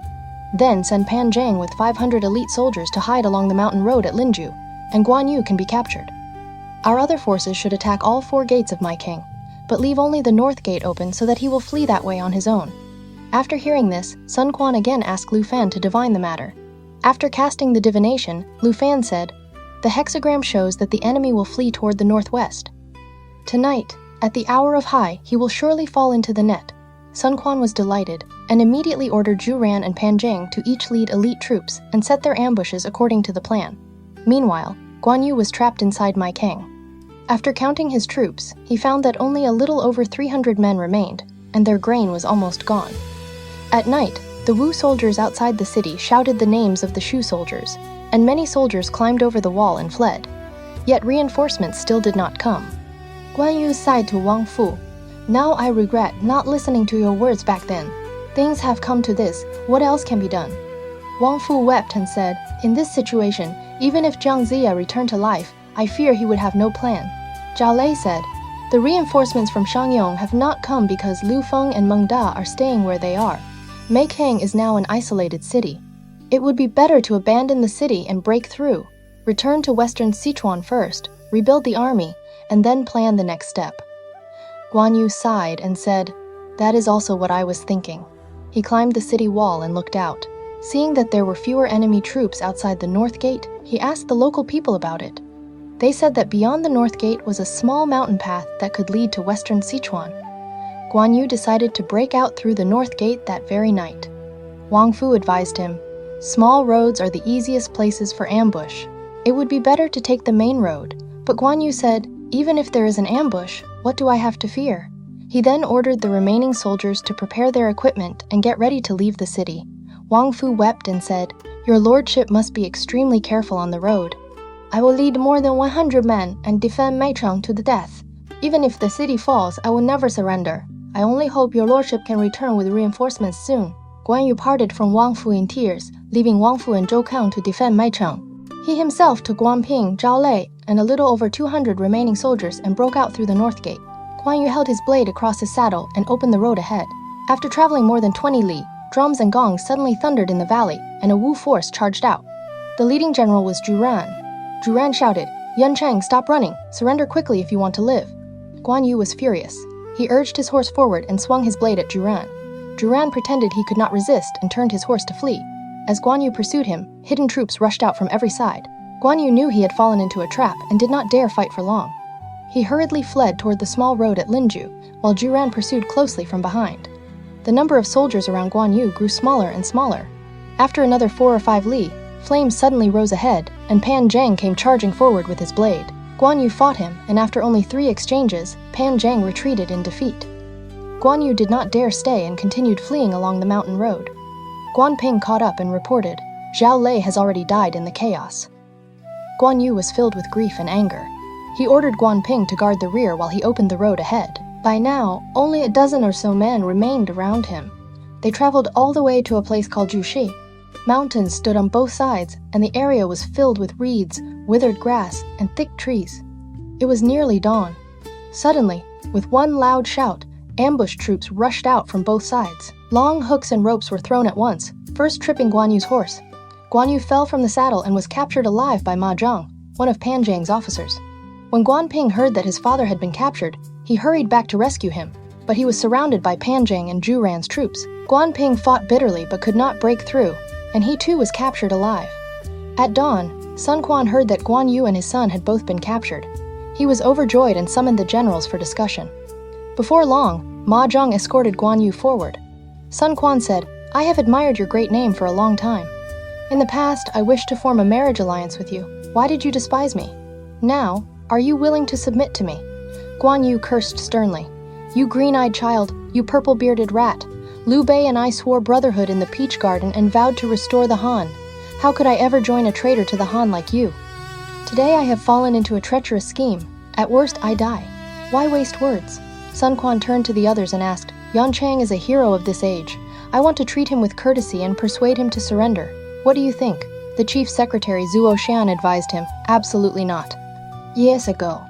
Then send Pan Zhang with 500 elite soldiers to hide along the mountain road at Linju, and Guan Yu can be captured. Our other forces should attack all 4 gates of Meiqing, but leave only the north gate open so that he will flee that way on his own." After hearing this, Sun Quan again asked Lu Fan to divine the matter. After casting the divination, Lu Fan said, "The hexagram shows that the enemy will flee toward the northwest. Tonight, at the hour of high, he will surely fall into the net." Sun Quan was delighted, and immediately ordered Zhu Ran and Pan Zhang to each lead elite troops and set their ambushes according to the plan. Meanwhile, Guan Yu was trapped inside Meiqing. After counting his troops, he found that only a little over 300 men remained, and their grain was almost gone. At night, the Wu soldiers outside the city shouted the names of the Shu soldiers, and many soldiers climbed over the wall and fled. Yet reinforcements still did not come. Guan Yu sighed to Wang Fu, "Now I regret not listening to your words back then. Things have come to this, what else can be done?" Wang Fu wept and said, "In this situation, even if Jiang Ziya returned to life, I fear he would have no plan." Zhao Lei said, "The reinforcements from Shangyong have not come because Lu Feng and Meng Da are staying where they are. Meiqing is now an isolated city. It would be better to abandon the city and break through, return to western Sichuan first, rebuild the army, and then plan the next step." Guan Yu sighed and said, "That is also what I was thinking." He climbed the city wall and looked out. Seeing that there were fewer enemy troops outside the north gate, he asked the local people about it. They said that beyond the north gate was a small mountain path that could lead to western Sichuan. Guan Yu decided to break out through the north gate that very night. Wang Fu advised him, "Small roads are the easiest places for ambush. It would be better to take the main road." But Guan Yu said, "Even if there is an ambush, what do I have to fear?" He then ordered the remaining soldiers to prepare their equipment and get ready to leave the city. Wang Fu wept and said, "Your lordship must be extremely careful on the road. I will lead more than 100 men and defend Meichang to the death. Even if the city falls, I will never surrender. I only hope your lordship can return with reinforcements soon." Guan Yu parted from Wang Fu in tears, leaving Wang Fu and Zhou Kang to defend Meichang. He himself took Guan Ping, Zhao Lei, and a little over 200 remaining soldiers and broke out through the north gate. Guan Yu held his blade across his saddle and opened the road ahead. After traveling more than 20 li, drums and gongs suddenly thundered in the valley, and a Wu force charged out. The leading general was Zhu Ran. Zhu Ran shouted, "Yan Cheng, stop running! Surrender quickly if you want to live." Guan Yu was furious. He urged his horse forward and swung his blade at Zhu Ran. Zhu Ran pretended he could not resist and turned his horse to flee. As Guan Yu pursued him, hidden troops rushed out from every side. Guan Yu knew he had fallen into a trap and did not dare fight for long. He hurriedly fled toward the small road at Linju, while Zhu Ran pursued closely from behind. The number of soldiers around Guan Yu grew smaller and smaller. After another 4 or 5 li, flames suddenly rose ahead, and Pan Zhang came charging forward with his blade. Guan Yu fought him, and after only 3 exchanges, Pan Zhang retreated in defeat. Guan Yu did not dare stay and continued fleeing along the mountain road. Guan Ping caught up and reported, "Zhao Lei has already died in the chaos." Guan Yu was filled with grief and anger. He ordered Guan Ping to guard the rear while he opened the road ahead. By now, only a dozen or so men remained around him. They traveled all the way to a place called Jushi. Mountains stood on both sides, and the area was filled with reeds, withered grass, and thick trees. It was nearly dawn. Suddenly, with one loud shout, ambush troops rushed out from both sides. Long hooks and ropes were thrown at once, first tripping Guan Yu's horse. Guan Yu fell from the saddle and was captured alive by Ma Zhang, one of Pan Zhang's officers. When Guan Ping heard that his father had been captured, he hurried back to rescue him, but he was surrounded by Panjing and Zhu Ran's troops. Guan Ping fought bitterly but could not break through, and he too was captured alive. At dawn, Sun Quan heard that Guan Yu and his son had both been captured. He was overjoyed and summoned the generals for discussion. Before long, Ma Zheng escorted Guan Yu forward. Sun Quan said, "I have admired your great name for a long time. In the past, I wished to form a marriage alliance with you. Why did you despise me? Now, are you willing to submit to me?" Guan Yu cursed sternly. "You green-eyed child, you purple-bearded rat. Liu Bei and I swore brotherhood in the Peach Garden and vowed to restore the Han. How could I ever join a traitor to the Han like you? Today I have fallen into a treacherous scheme. At worst, I die. Why waste words?" Sun Quan turned to the others and asked, "Yan Chang is a hero of this age. I want to treat him with courtesy and persuade him to surrender. What do you think?" The chief secretary Zhuo Xian advised him, "Absolutely not." Years ago,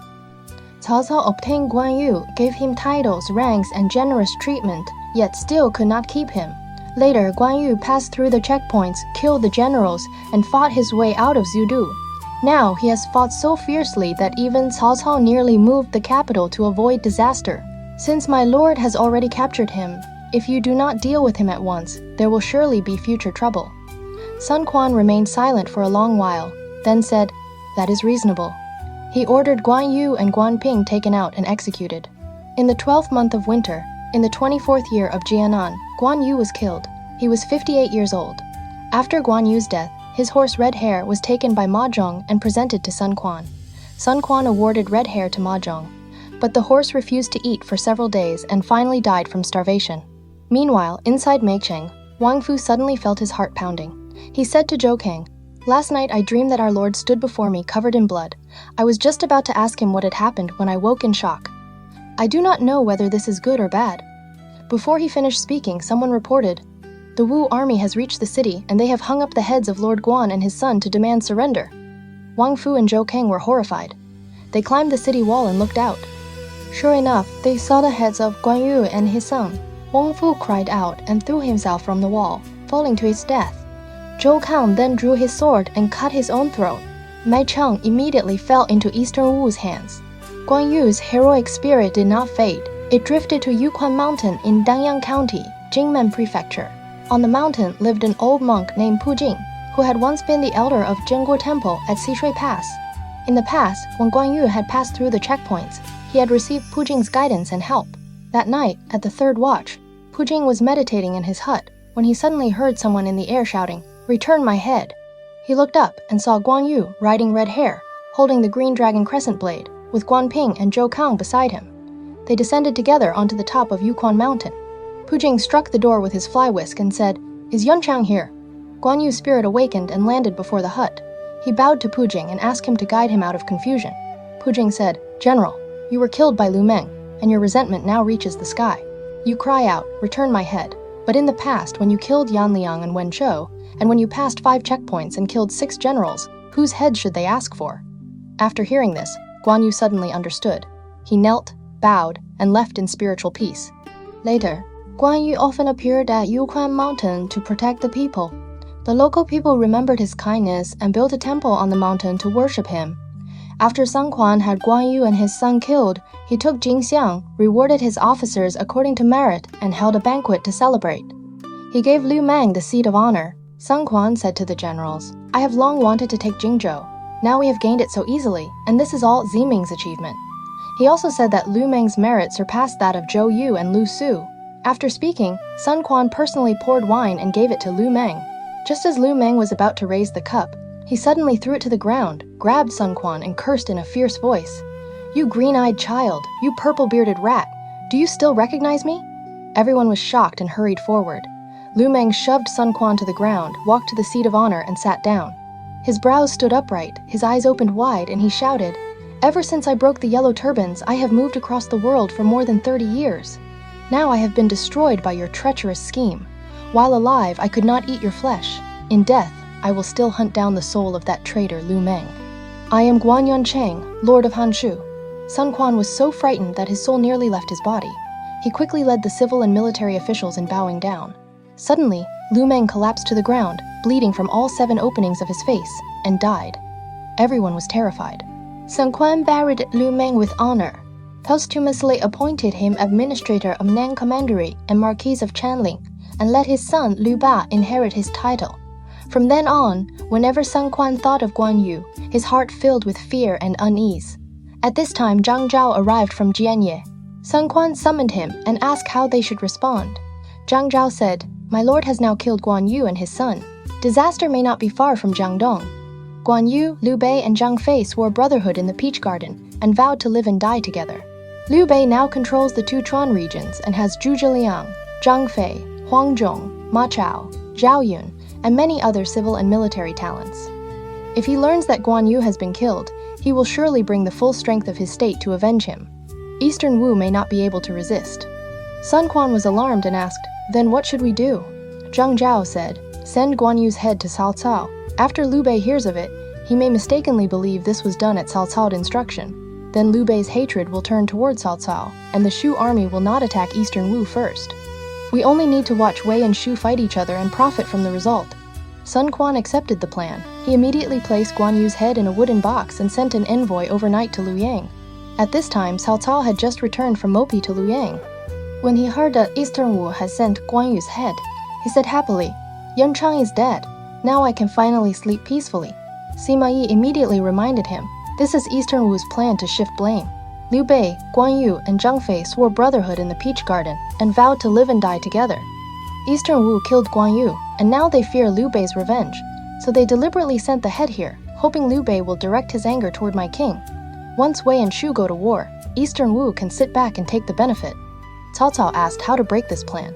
Cao Cao obtained Guan Yu, gave him titles, ranks, and generous treatment, yet still could not keep him. Later, Guan Yu passed through the checkpoints, killed the generals, and fought his way out of Zudu. Now he has fought so fiercely that even Cao Cao nearly moved the capital to avoid disaster. Since my lord has already captured him, if you do not deal with him at once, there will surely be future trouble. Sun Quan remained silent for a long while, then said, "That is reasonable." He ordered Guan Yu and Guan Ping taken out and executed. In the 12th month of winter, in the 24th year of Jianan, Guan Yu was killed. He was 58 years old. After Guan Yu's death, his horse Red Hair was taken by Ma Zheng and presented to Sun Quan. Sun Quan awarded Red Hair to Ma Zheng, but the horse refused to eat for several days and finally died from starvation. Meanwhile, inside Meicheng, Wang Fu suddenly felt his heart pounding. He said to Zhou Kang, "Last night I dreamed that our Lord stood before me covered in blood. I was just about to ask him what had happened when I woke in shock. I do not know whether this is good or bad." Before he finished speaking, someone reported, "The Wu army has reached the city and they have hung up the heads of Lord Guan and his son to demand surrender." Wang Fu and Zhou Kang were horrified. They climbed the city wall and looked out. Sure enough, they saw the heads of Guan Yu and his son. Wang Fu cried out and threw himself from the wall, falling to his death. Zhou Kang then drew his sword and cut his own throat. Mei Cheng immediately fell into Eastern Wu's hands. Guan Yu's heroic spirit did not fade. It drifted to Yukon Mountain in Danyang County, Jingmen Prefecture. On the mountain lived an old monk named Pu Jing, who had once been the elder of Zhenguo Temple at Xishui Pass. In the past, when Guan Yu had passed through the checkpoints, he had received Pu Jing's guidance and help. That night, at the third watch, Pu Jing was meditating in his hut when he suddenly heard someone in the air shouting, "Return my head." He looked up and saw Guan Yu riding Red Hair, holding the green dragon crescent blade, with Guan Ping and Zhou Kang beside him. They descended together onto the top of Yukon Mountain. Pu Jing struck the door with his fly whisk and said, "Is Yunchang here?" Guan Yu's spirit awakened and landed before the hut. He bowed to Pu Jing and asked him to guide him out of confusion. Pu Jing said, "General, you were killed by Lu Meng, and your resentment now reaches the sky. You cry out, 'Return my head.' But in the past, when you killed Yan Liang and Wen Chou, and when you passed 5 checkpoints and killed 6 generals, whose head should they ask for?" After hearing this, Guan Yu suddenly understood. He knelt, bowed, and left in spiritual peace. Later, Guan Yu often appeared at Yukon Mountain to protect the people. The local people remembered his kindness and built a temple on the mountain to worship him. After Sun Quan had Guan Yu and his son killed, he took Jingxiang, rewarded his officers according to merit, and held a banquet to celebrate. He gave Liu Meng the seat of honor. Sun Quan said to the generals, "I have long wanted to take Jingzhou. Now we have gained it so easily, and this is all Ziming's achievement." He also said that Liu Meng's merit surpassed that of Zhou Yu and Lu Su. After speaking, Sun Quan personally poured wine and gave it to Liu Meng. Just as Liu Meng was about to raise the cup, he suddenly threw it to the ground, grabbed Sun Quan, and cursed in a fierce voice. "You green-eyed child, you purple-bearded rat, do you still recognize me?" Everyone was shocked and hurried forward. Liu Meng shoved Sun Quan to the ground, walked to the seat of honor, and sat down. His brows stood upright, his eyes opened wide, and he shouted, "Ever since I broke the yellow turbans, I have moved across the world for more than 30 years. Now I have been destroyed by your treacherous scheme. While alive, I could not eat your flesh. In death, I will still hunt down the soul of that traitor Lu Meng. I am Guan Yunchang, Lord of Hanshu." Sun Quan was so frightened that his soul nearly left his body. He quickly led the civil and military officials in bowing down. Suddenly, Lu Meng collapsed to the ground, bleeding from all 7 openings of his face, and died. Everyone was terrified. Sun Quan buried Lu Meng with honor. posthumously appointed him administrator of Nan Commandery and Marquis of Chanling, and let his son Liu Ba inherit his title. From then on, whenever Sun Quan thought of Guan Yu, his heart filled with fear and unease. At this time, Zhang Zhao arrived from Jianye. Sun Quan summoned him and asked how they should respond. Zhang Zhao said, "My lord has now killed Guan Yu and his son. Disaster may not be far from Jiangdong." Guan Yu, Liu Bei, and Zhang Fei swore brotherhood in the Peach Garden and vowed to live and die together. Liu Bei now controls the two Chuan regions and has Zhu Zhiliang, Zhang Fei, Huang Zhong, Ma Chao, Zhao Yun, and many other civil and military talents. If he learns that Guan Yu has been killed, he will surely bring the full strength of his state to avenge him. Eastern Wu may not be able to resist. Sun Quan was alarmed and asked, "Then what should we do?" Zhang Zhao said, "Send Guan Yu's head to Cao Cao. After Liu Bei hears of it, he may mistakenly believe this was done at Cao Cao's instruction. Then Liu Bei's hatred will turn toward Cao Cao, and the Shu army will not attack Eastern Wu first. We only need to watch Wei and Shu fight each other and profit from the result." Sun Quan accepted the plan. He immediately placed Guan Yu's head in a wooden box and sent an envoy overnight to Luoyang. At this time, Cao Cao had just returned from Mopi to Luoyang. When he heard that Eastern Wu had sent Guan Yu's head, he said happily, "Yan Chang is dead. Now I can finally sleep peacefully." Sima Yi immediately reminded him, "This is Eastern Wu's plan to shift blame." Liu Bei, Guan Yu, and Zhang Fei swore brotherhood in the Peach Garden and vowed to live and die together. Eastern Wu killed Guan Yu, and now they fear Liu Bei's revenge, so they deliberately sent the head here, hoping Liu Bei will direct his anger toward my king. Once Wei and Shu go to war, Eastern Wu can sit back and take the benefit. Cao Cao asked how to break this plan.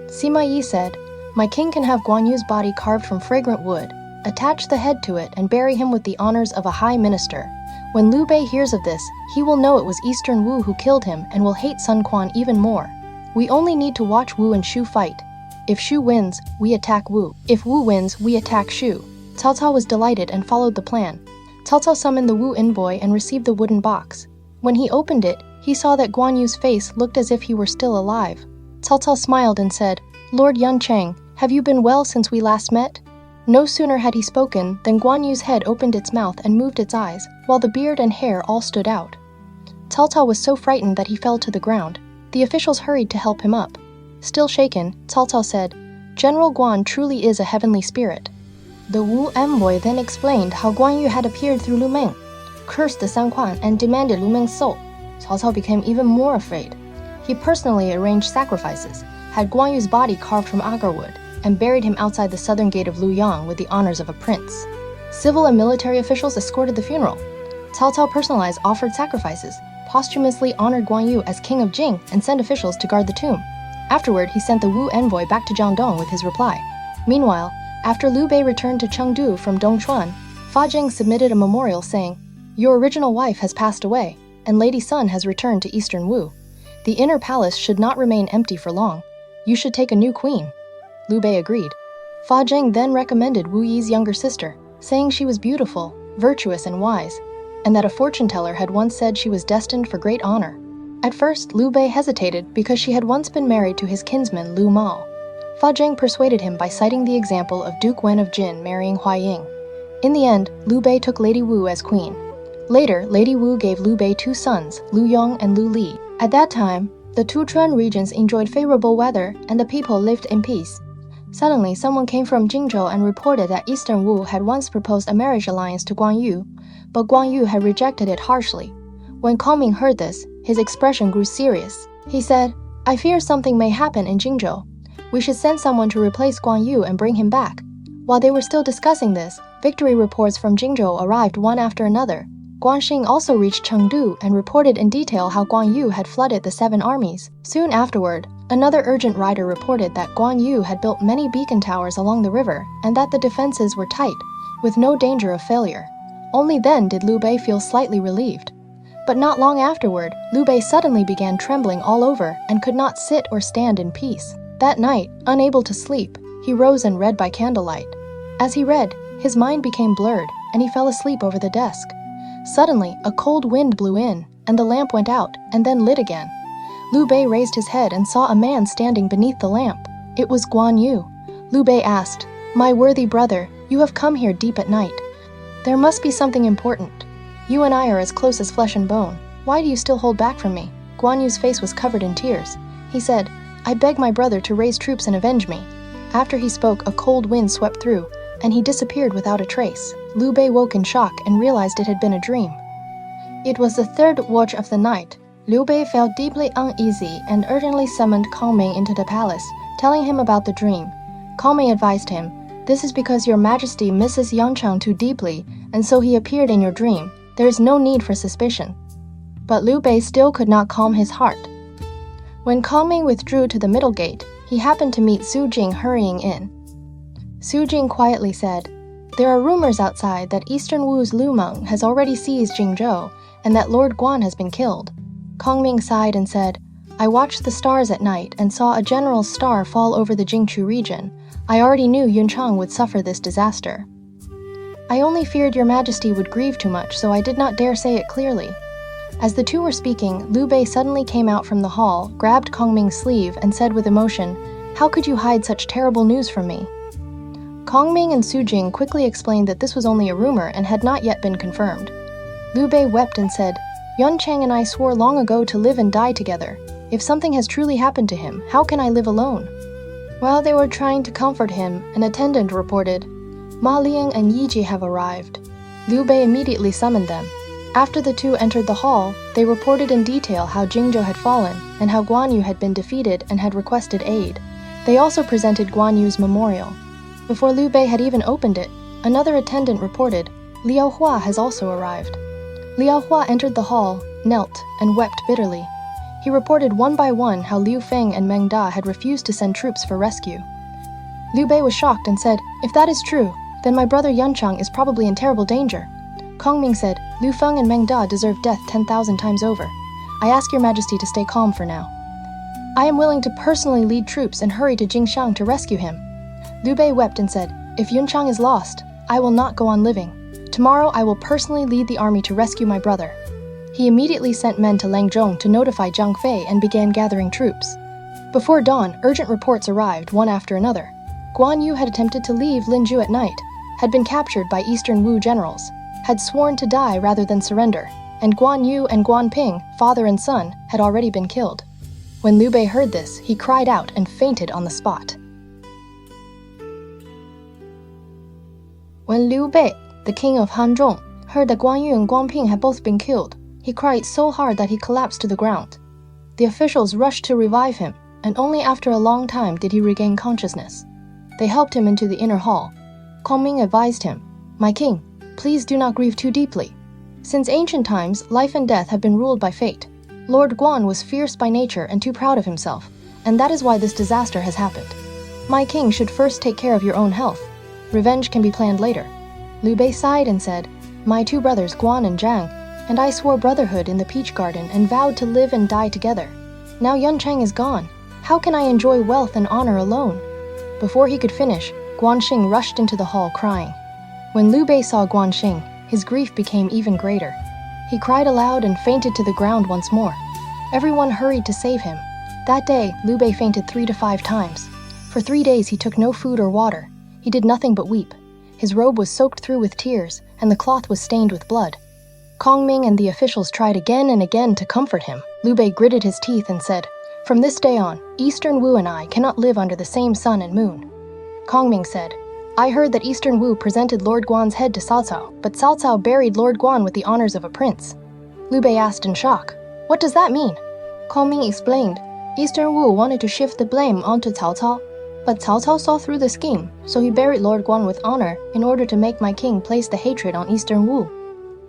Sima Yi said, "My king can have Guan Yu's body carved from fragrant wood, attach the head to it, and bury him with the honors of a high minister. When Liu Bei hears of this, he will know it was Eastern Wu who killed him and will hate Sun Quan even more. We only need to watch Wu and Shu fight. If Shu wins, we attack Wu. If Wu wins, we attack Shu." Cao Cao was delighted and followed the plan. Cao Cao summoned the Wu envoy and received the wooden box. When he opened it, he saw that Guan Yu's face looked as if he were still alive. Cao Cao smiled and said, "Lord Yan Cheng, have you been well since we last met?" No sooner had he spoken than Guan Yu's head opened its mouth and moved its eyes, while the beard and hair all stood out. Cao Cao was so frightened that he fell to the ground. The officials hurried to help him up. Still shaken, Cao Cao said, "General Guan truly is a heavenly spirit." The Wu envoy then explained how Guan Yu had appeared through Lu Meng, cursed the Sun Quan, and demanded Lu Meng's soul. Cao Cao became even more afraid. He personally arranged sacrifices, had Guan Yu's body carved from agarwood, and buried him outside the southern gate of Luoyang with the honors of a prince. Civil and military officials escorted the funeral. Cao Cao personalized offered sacrifices, posthumously honored Guan Yu as king of Jing, and sent officials to guard the tomb. Afterward, he sent the Wu envoy back to Jiangdong with his reply. Meanwhile, after Liu Bei returned to Chengdu from Dongchuan, Fa Jing submitted a memorial saying, "Your original wife has passed away, and Lady Sun has returned to Eastern Wu. The inner palace should not remain empty for long. You should take a new queen." Liu Bei agreed. Fa Jing then recommended Wu Yi's younger sister, saying she was beautiful, virtuous, and wise, and that a fortune teller had once said she was destined for great honor. At first, Liu Bei hesitated because she had once been married to his kinsman Lu Mao. Fa Jing persuaded him by citing the example of Duke Wen of Jin marrying Huai Ying. In the end, Liu Bei took Lady Wu as queen. Later, Lady Wu gave Liu Bei two sons, Lu Yong and Lu Li. At that time, the two Chuan regions enjoyed favorable weather and the people lived in peace. Suddenly, someone came from Jingzhou and reported that Eastern Wu had once proposed a marriage alliance to Guan Yu, but Guan Yu had rejected it harshly. When Kongming heard this, his expression grew serious. He said, "I fear something may happen in Jingzhou. We should send someone to replace Guan Yu and bring him back." While they were still discussing this, victory reports from Jingzhou arrived one after another. Guanxing also reached Chengdu and reported in detail how Guan Yu had flooded the 7 armies. Soon afterward, another urgent rider reported that Guan Yu had built many beacon towers along the river and that the defenses were tight, with no danger of failure. Only then did Liu Bei feel slightly relieved. But not long afterward, Liu Bei suddenly began trembling all over and could not sit or stand in peace. That night, unable to sleep, he rose and read by candlelight. As he read, his mind became blurred, and he fell asleep over the desk. Suddenly, a cold wind blew in, and the lamp went out, and then lit again. Liu Bei raised his head and saw a man standing beneath the lamp. It was Guan Yu. Liu Bei asked, "My worthy brother, you have come here deep at night. There must be something important. You and I are as close as flesh and bone. Why do you still hold back from me?" Guan Yu's face was covered in tears. He said, "I beg my brother to raise troops and avenge me." After he spoke, a cold wind swept through, and he disappeared without a trace. Liu Bei woke in shock and realized it had been a dream. It was the third watch of the night. Liu Bei felt deeply uneasy and urgently summoned Kongming into the palace, telling him about the dream. Kongming advised him, "This is because your majesty misses Yancheng too deeply, and so he appeared in your dream. There is no need for suspicion." But Liu Bei still could not calm his heart. When Kongming withdrew to the middle gate, he happened to meet Su Jing hurrying in. Su Jing quietly said, "There are rumors outside that Eastern Wu's Lu Meng has already seized Jingzhou, and that Lord Guan has been killed." Kongming sighed and said, "I watched the stars at night and saw a general's star fall over the Jingzhou region. I already knew Yuncheng would suffer this disaster. I only feared your majesty would grieve too much, so I did not dare say it clearly." As the two were speaking, Liu Bei suddenly came out from the hall, grabbed Kongming's sleeve, and said with emotion, "How could you hide such terrible news from me?" Kongming and Su Jing quickly explained that this was only a rumor and had not yet been confirmed. Liu Bei wept and said, "Yuncheng and I swore long ago to live and die together. If something has truly happened to him, how can I live alone?" While they were trying to comfort him, an attendant reported, "Ma Liang and Yiji have arrived." Liu Bei immediately summoned them. After the two entered the hall, they reported in detail how Jingzhou had fallen and how Guan Yu had been defeated and had requested aid. They also presented Guan Yu's memorial. Before Liu Bei had even opened it, another attendant reported, "Liao Hua has also arrived." Liao Hua entered the hall, knelt, and wept bitterly. He reported one by one how Liu Feng and Meng Da had refused to send troops for rescue. Liu Bei was shocked and said, "If that is true, then my brother Yuncheng is probably in terrible danger." Kongming said, "Liu Feng and Meng Da deserve death 10,000 times over. I ask your majesty to stay calm for now. I am willing to personally lead troops and hurry to Jingzhou to rescue him." Liu Bei wept and said, "If Yuncheng is lost, I will not go on living. Tomorrow I will personally lead the army to rescue my brother." He immediately sent men to Langzhong to notify Zhang Fei and began gathering troops. Before dawn, urgent reports arrived, one after another. Guan Yu had attempted to leave Linzhou at night, had been captured by Eastern Wu generals, had sworn to die rather than surrender, and Guan Yu and Guan Ping, father and son, had already been killed. When Liu Bei heard this, he cried out and fainted on the spot. When Liu Bei, the king of Hanzhong, heard that Guan Yu and Guan Ping had both been killed, he cried so hard that he collapsed to the ground. The officials rushed to revive him, and only after a long time did he regain consciousness. They helped him into the inner hall. Kongming advised him, "My king, please do not grieve too deeply. Since ancient times, life and death have been ruled by fate. Lord Guan was fierce by nature and too proud of himself, and that is why this disaster has happened. My king should first take care of your own health. Revenge can be planned later." Liu Bei sighed and said, "My two brothers Guan and Zhang, and I swore brotherhood in the peach garden and vowed to live and die together. Now Yuncheng is gone. How can I enjoy wealth and honor alone?" Before he could finish, Guanxing rushed into the hall crying. When Liu Bei saw Guanxing, his grief became even greater. He cried aloud and fainted to the ground once more. Everyone hurried to save him. That day, Liu Bei fainted 3 to 5 times. For 3 days he took no food or water. He did nothing but weep. His robe was soaked through with tears, and the cloth was stained with blood. Kongming and the officials tried again and again to comfort him. Liu Bei gritted his teeth and said, "From this day on, Eastern Wu and I cannot live under the same sun and moon." Kongming said, "I heard that Eastern Wu presented Lord Guan's head to Cao Cao, but Cao Cao buried Lord Guan with the honors of a prince." Liu Bei asked in shock, "What does that mean?" Kongming explained, "Eastern Wu wanted to shift the blame onto Cao Cao, but Cao Cao saw through the scheme, so he buried Lord Guan with honor in order to make my king place the hatred on Eastern Wu."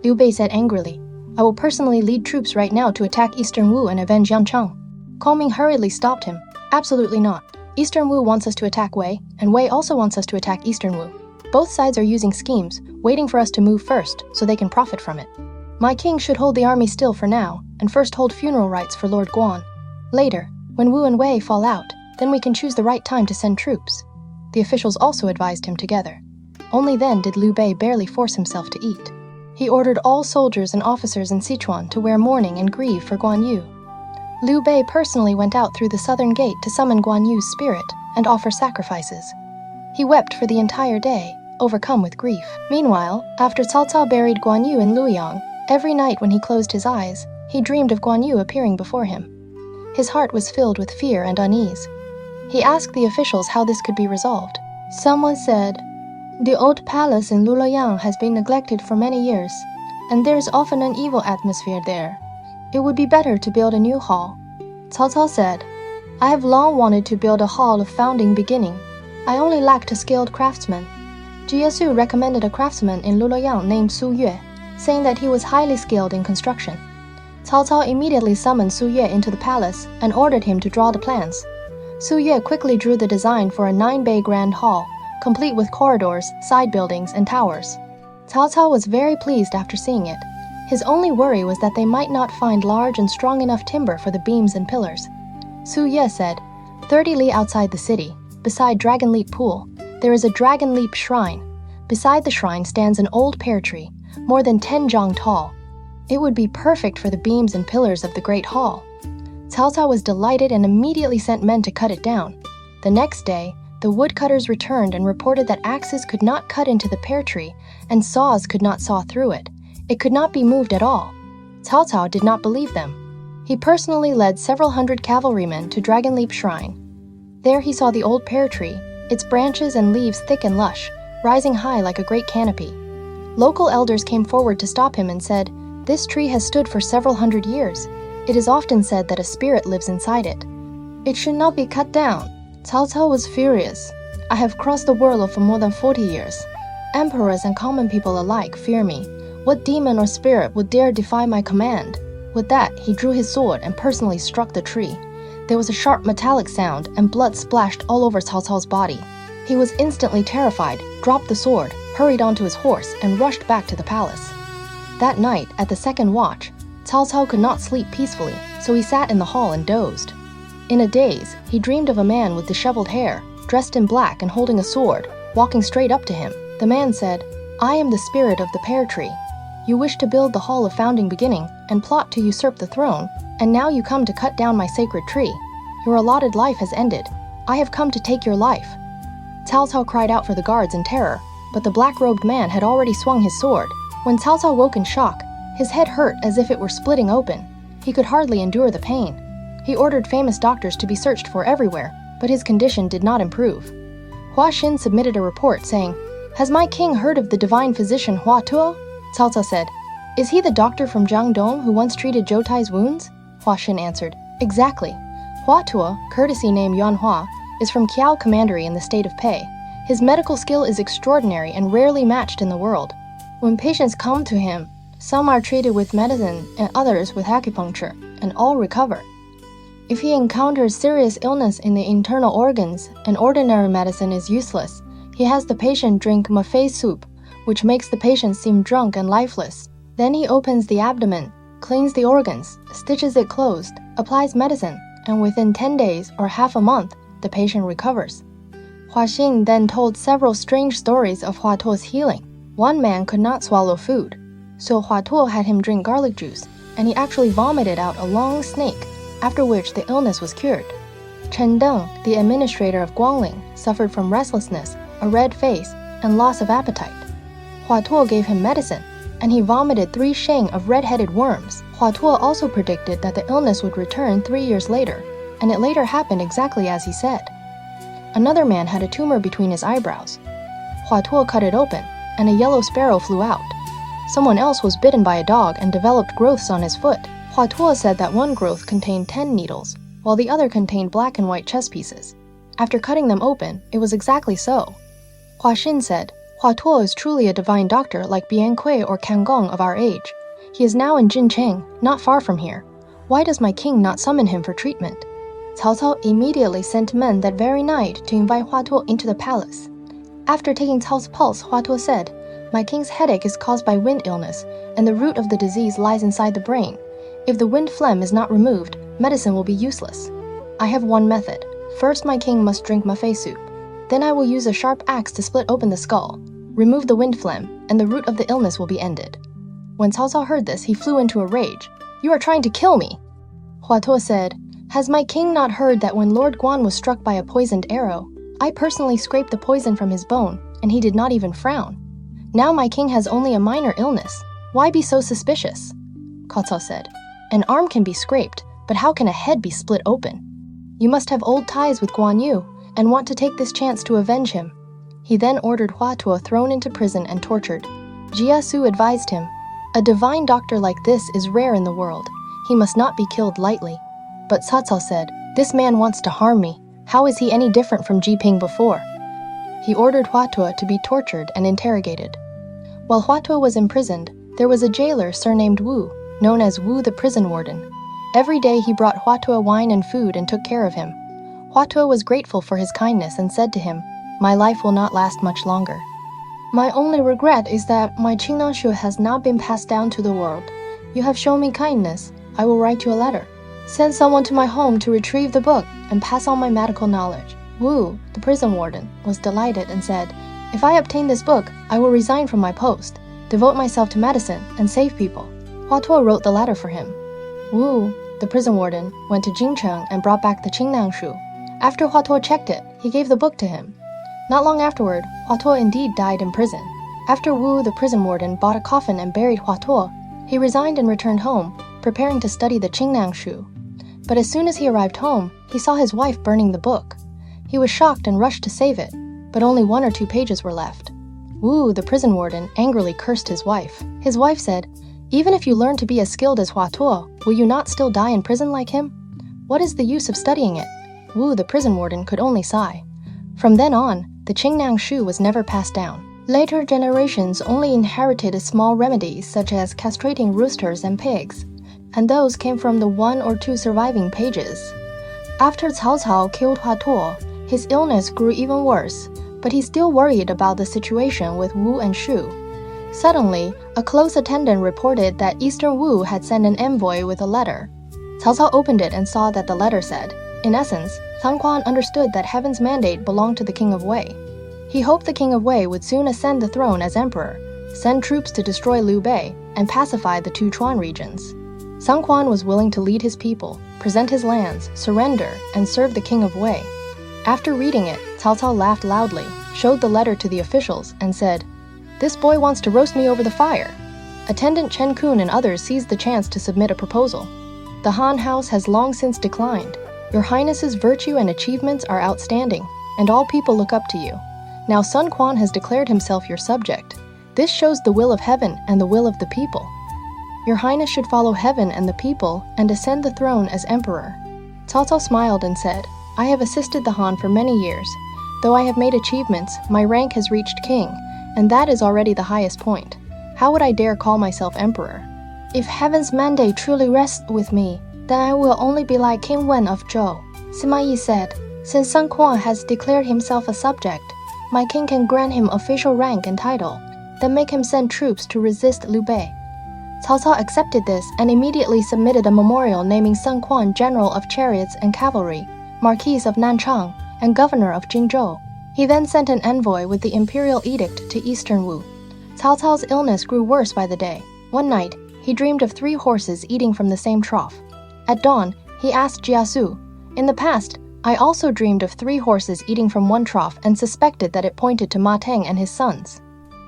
Liu Bei said angrily, "I will personally lead troops right now to attack Eastern Wu and avenge Yancheng." Kongming hurriedly stopped him. "Absolutely not. Eastern Wu wants us to attack Wei, and Wei also wants us to attack Eastern Wu. Both sides are using schemes, waiting for us to move first, so they can profit from it. My king should hold the army still for now, and first hold funeral rites for Lord Guan. Later, when Wu and Wei fall out, then we can choose the right time to send troops." The officials also advised him together. Only then did Liu Bei barely force himself to eat. He ordered all soldiers and officers in Sichuan to wear mourning and grieve for Guan Yu. Liu Bei personally went out through the southern gate to summon Guan Yu's spirit and offer sacrifices. He wept for the entire day, overcome with grief. Meanwhile, after Cao Cao buried Guan Yu in Luoyang, every night when he closed his eyes, he dreamed of Guan Yu appearing before him. His heart was filled with fear and unease. He asked the officials how this could be resolved. Someone said, "The old palace in Luoyang has been neglected for many years, and there is often an evil atmosphere there. It would be better to build a new hall." Cao Cao said, "I have long wanted to build a hall of founding beginning. I only lacked a skilled craftsman." Jiesu recommended a craftsman in Luoyang named Su Yue, saying that he was highly skilled in construction. Cao Cao immediately summoned Su Yue into the palace and ordered him to draw the plans. Su Yue quickly drew the design for a 9-bay grand hall, complete with corridors, side buildings, and towers. Cao Cao was very pleased after seeing it. His only worry was that they might not find large and strong enough timber for the beams and pillars. Su Yue said, 30 li outside the city, beside Dragon Leap Pool, there is a Dragon Leap Shrine. Beside the shrine stands an old pear tree, more than 10 zhang tall. It would be perfect for the beams and pillars of the Great Hall. Cao Cao was delighted and immediately sent men to cut it down. The next day, the woodcutters returned and reported that axes could not cut into the pear tree and saws could not saw through it. It could not be moved at all. Cao Cao did not believe them. He personally led several hundred cavalrymen to Dragon Leap Shrine. There he saw the old pear tree, its branches and leaves thick and lush, rising high like a great canopy. Local elders came forward to stop him and said, "This tree has stood for several hundred years. It is often said that a spirit lives inside it. It should not be cut down." Cao Cao was furious. "I have crossed the world for more than 40 years. Emperors and common people alike fear me. What demon or spirit would dare defy my command?" With that, he drew his sword and personally struck the tree. There was a sharp metallic sound, and blood splashed all over Cao Cao's body. He was instantly terrified, dropped the sword, hurried onto his horse, and rushed back to the palace. That night, at the second watch, Cao Cao could not sleep peacefully, so he sat in the hall and dozed. In a daze, he dreamed of a man with disheveled hair, dressed in black and holding a sword, walking straight up to him. The man said, "I am the spirit of the pear tree. You wish to build the hall of founding beginning and plot to usurp the throne, and now you come to cut down my sacred tree. Your allotted life has ended. I have come to take your life." Cao Cao cried out for the guards in terror, but the black-robed man had already swung his sword. When Cao Cao woke in shock, his head hurt as if it were splitting open. He could hardly endure the pain. He ordered famous doctors to be searched for everywhere, but his condition did not improve. Hua Xin submitted a report saying, "Has my king heard of the divine physician Hua Tuo?" Cao Cao said, "Is he the doctor from Jiangdong who once treated Zhou Tai's wounds?" Hua Xin answered, "Exactly. Hua Tuo, courtesy name Yuan Hua, is from Qiao Commandery in the state of Pei. His medical skill is extraordinary and rarely matched in the world. When patients come to him, some are treated with medicine and others with acupuncture, and all recover. If he encounters serious illness in the internal organs and ordinary medicine is useless, he has the patient drink Mi Fang soup, which makes the patient seem drunk and lifeless. Then he opens the abdomen, cleans the organs, stitches it closed, applies medicine, and within 10 days or half a month, the patient recovers." Hua Xin then told several strange stories of Hua Tuo's healing. One man could not swallow food, so Hua Tuo had him drink garlic juice, and he actually vomited out a long snake, after which the illness was cured. Chen Deng, the administrator of Guangling, suffered from restlessness, a red face, and loss of appetite. Hua Tuo gave him medicine, and he vomited 3 sheng of red-headed worms. Hua Tuo also predicted that the illness would return 3 years later, and it later happened exactly as he said. Another man had a tumor between his eyebrows. Hua Tuo cut it open, and a yellow sparrow flew out. Someone else was bitten by a dog and developed growths on his foot. Hua Tuo said that one growth contained 10 needles, while the other contained black and white chess pieces. After cutting them open, it was exactly so. Hua Xin said, "Hua Tuo is truly a divine doctor like Bian Kui or Kang Gong of our age. He is now in Jincheng, not far from here. Why does my king not summon him for treatment?" Cao Cao immediately sent men that very night to invite Hua Tuo into the palace. After taking Cao's pulse, Hua Tuo said, "My king's headache is caused by wind illness, and the root of the disease lies inside the brain. If the wind phlegm is not removed, medicine will be useless. I have one method. First, my king must drink Ma Fei soup. Then I will use a sharp axe to split open the skull, remove the wind phlegm, and the root of the illness will be ended." When Cao Cao heard this, he flew into a rage. "You are trying to kill me!" Hua Tuo said, "Has my king not heard that when Lord Guan was struck by a poisoned arrow, I personally scraped the poison from his bone, and he did not even frown? Now my king has only a minor illness. Why be so suspicious?" Cao Cao said, An arm can be scraped, but how can a head be split open? You must have old ties with Guan Yu and want to take this chance to avenge him. He then ordered Hua Tuo thrown into prison and tortured. Jia Su advised him, a divine doctor like this is rare in the world. He must not be killed lightly. But Cao Cao said, this man wants to harm me. How is he any different from Ji Ping before? He ordered Hua Tuo to be tortured and interrogated. While Hua Tuo was imprisoned, there was a jailer surnamed Wu, known as Wu the prison warden. Every day he brought Hua Tuo wine and food and took care of him. Hua Tuo was grateful for his kindness and said to him, my life will not last much longer. My only regret is that my Qingnangshu has not been passed down to the world. You have shown me kindness. I will write you a letter. Send someone to my home to retrieve the book and pass on my medical knowledge. Wu, the prison warden, was delighted and said, if I obtain this book, I will resign from my post, devote myself to medicine, and save people. Hua Tuo wrote the letter for him. Wu, the prison warden, went to Jingcheng and brought back the Qingnangshu. After Hua Tuo checked it, he gave the book to him. Not long afterward, Hua Tuo indeed died in prison. After Wu, the prison warden, bought a coffin and buried Hua Tuo, he resigned and returned home, preparing to study the Qingnangshu. But as soon as he arrived home, he saw his wife burning the book. He was shocked and rushed to save it, but only 1 or 2 pages were left. Wu, the prison warden, angrily cursed his wife. His wife said, even if you learn to be as skilled as Hua Tuo, will you not still die in prison like him? What is the use of studying it? Wu, the prison warden, could only sigh. From then on, the Qingnangshu was never passed down. Later generations only inherited small remedies such as castrating roosters and pigs, and those came from the 1 or 2 surviving pages. After Cao Cao killed Hua Tuo, his illness grew even worse, but he still worried about the situation with Wu and Shu. Suddenly, a close attendant reported that Eastern Wu had sent an envoy with a letter. Cao Cao opened it and saw that the letter said, in essence, San Quan understood that heaven's mandate belonged to the King of Wei. He hoped the King of Wei would soon ascend the throne as emperor, send troops to destroy Liu Bei, and pacify the 2 Chuan regions. San Quan was willing to lead his people, present his lands, surrender, and serve the King of Wei. After reading it, Cao Cao laughed loudly, showed the letter to the officials, and said, this boy wants to roast me over the fire. Attendant Chen Kun and others seized the chance to submit a proposal. The Han house has long since declined. Your Highness's virtue and achievements are outstanding, and all people look up to you. Now Sun Quan has declared himself your subject. This shows the will of heaven and the will of the people. Your Highness should follow heaven and the people and ascend the throne as emperor. Cao Cao smiled and said, I have assisted the Han for many years. Though I have made achievements, my rank has reached king, and that is already the highest point. How would I dare call myself emperor? If heaven's mandate truly rests with me, then I will only be like King Wen of Zhou. Sima Yi said, since Sun Quan has declared himself a subject, my king can grant him official rank and title, then make him send troops to resist Liu Bei. Cao Cao accepted this and immediately submitted a memorial naming Sun Quan General of Chariots and Cavalry, Marquis of Nanchang, and Governor of Jingzhou. He then sent an envoy with the imperial edict to Eastern Wu. Cao Cao's illness grew worse by the day. One night, he dreamed of 3 horses eating from the same trough. At dawn, he asked Jia Su, in the past, I also dreamed of 3 horses eating from one trough and suspected that it pointed to Ma Teng and his sons.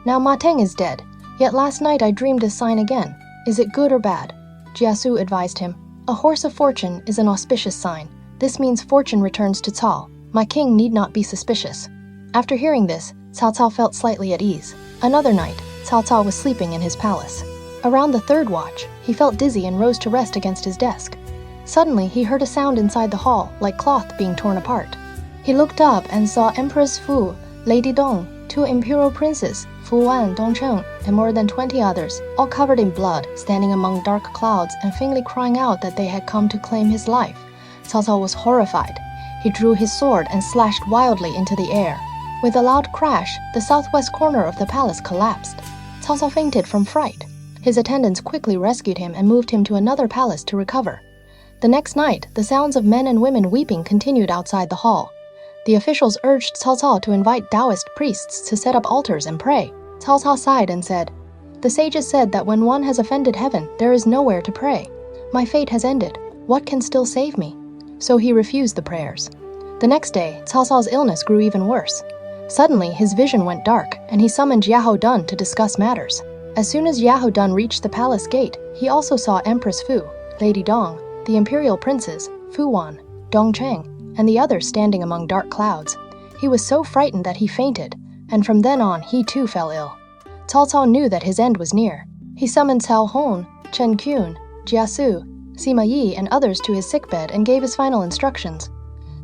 Now Ma Teng is dead, yet last night I dreamed this sign again. Is it good or bad? Jia Su advised him, a horse of fortune is an auspicious sign. This means fortune returns to Cao. My king need not be suspicious. After hearing this, Cao Cao felt slightly at ease. Another night, Cao Cao was sleeping in his palace. Around the 3rd watch, he felt dizzy and rose to rest against his desk. Suddenly, he heard a sound inside the hall, like cloth being torn apart. He looked up and saw Empress Fu, Lady Dong, 2 imperial princes, Fu Wan, Dongcheng, and more than 20 others, all covered in blood, standing among dark clouds and faintly crying out that they had come to claim his life. Cao Cao was horrified. He drew his sword and slashed wildly into the air. With a loud crash, the southwest corner of the palace collapsed. Cao Cao fainted from fright. His attendants quickly rescued him and moved him to another palace to recover. The next night, the sounds of men and women weeping continued outside the hall. The officials urged Cao Cao to invite Taoist priests to set up altars and pray. Cao Cao sighed and said, the sages said that when one has offended heaven, there is nowhere to pray. My fate has ended. What can still save me? So he refused the prayers. The next day, Cao Cao's illness grew even worse. Suddenly, his vision went dark, and he summoned Yahou Dun to discuss matters. As soon as Yahou Dun reached the palace gate, he also saw Empress Fu. Lady Dong, the imperial princes, Fu Wan, Dong Cheng, and the others standing among dark clouds. He was so frightened that he fainted, and from then on he too fell ill. Cao Cao knew that his end was near. He summoned Cao Hong, Chen Qun, Jia Su, Sima Yi, and others to his sickbed and gave his final instructions.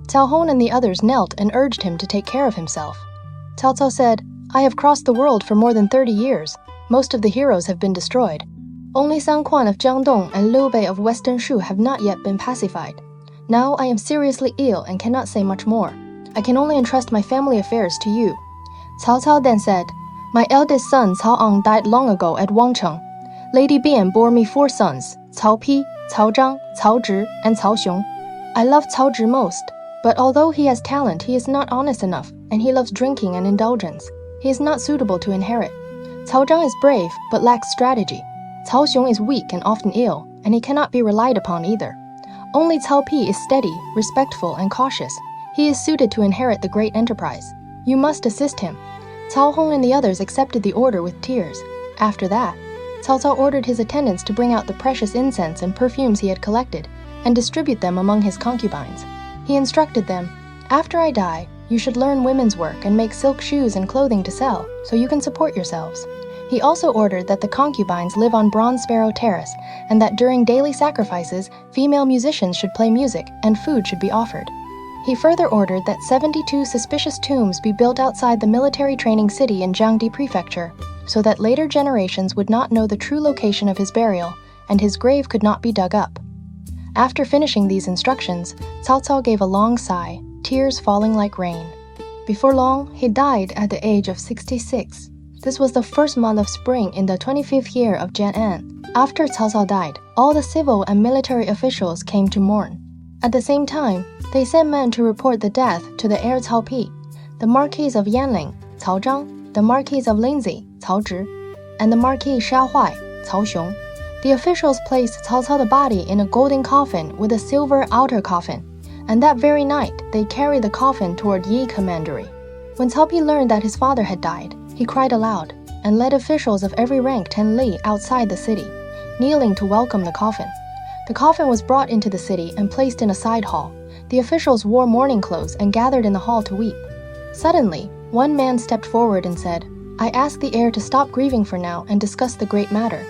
Cao Hong and the others knelt and urged him to take care of himself. Cao Cao said, "I have crossed the world for more than 30 years. Most of the heroes have been destroyed. Only San Quan of Jiangdong and Liu Bei of Western Shu have not yet been pacified. Now I am seriously ill and cannot say much more. I can only entrust my family affairs to you." Cao Cao then said, "My eldest son Cao Ang died long ago at Wangcheng. Lady Bian bore me 4 sons, Cao Pi, Cao Zhang, Cao Zhi, and Cao Xiong. I love Cao Zhi most, but although he has talent, he is not honest enough, and he loves drinking and indulgence. He is not suitable to inherit. Cao Zhang is brave, but lacks strategy. Cao Xiong is weak and often ill, and he cannot be relied upon either. Only Cao Pi is steady, respectful, and cautious. He is suited to inherit the great enterprise. You must assist him." Cao Hong and the others accepted the order with tears. After that, Cao Cao ordered his attendants to bring out the precious incense and perfumes he had collected and distribute them among his concubines. He instructed them, "After I die, you should learn women's work and make silk shoes and clothing to sell, so you can support yourselves." He also ordered that the concubines live on Bronze Sparrow Terrace, and that during daily sacrifices, female musicians should play music and food should be offered. He further ordered that 72 suspicious tombs be built outside the military training city in Jiangdi Prefecture, so that later generations would not know the true location of his burial, and his grave could not be dug up. After finishing these instructions, Cao Cao gave a long sigh, tears falling like rain. Before long, he died at the age of 66. This was the first month of spring in the 25th year of Jian'an. After Cao Cao died, all the civil and military officials came to mourn. At the same time, they sent men to report the death to the heir Cao Pi, the Marquis of Yanling, Cao Zhang, the Marquis of Lindsay, Cao Zhi, and the Marquis Sha Huai, Cao Xiong. The officials placed Cao Cao's body in a golden coffin with a silver outer coffin, and that very night they carried the coffin toward Yi Commandery. When Cao Pi learned that his father had died, he cried aloud and led officials of every rank 10 li outside the city, kneeling to welcome the coffin. The coffin was brought into the city and placed in a side hall. The officials wore mourning clothes and gathered in the hall to weep. Suddenly, one man stepped forward and said, "I ask the heir to stop grieving for now and discuss the great matter."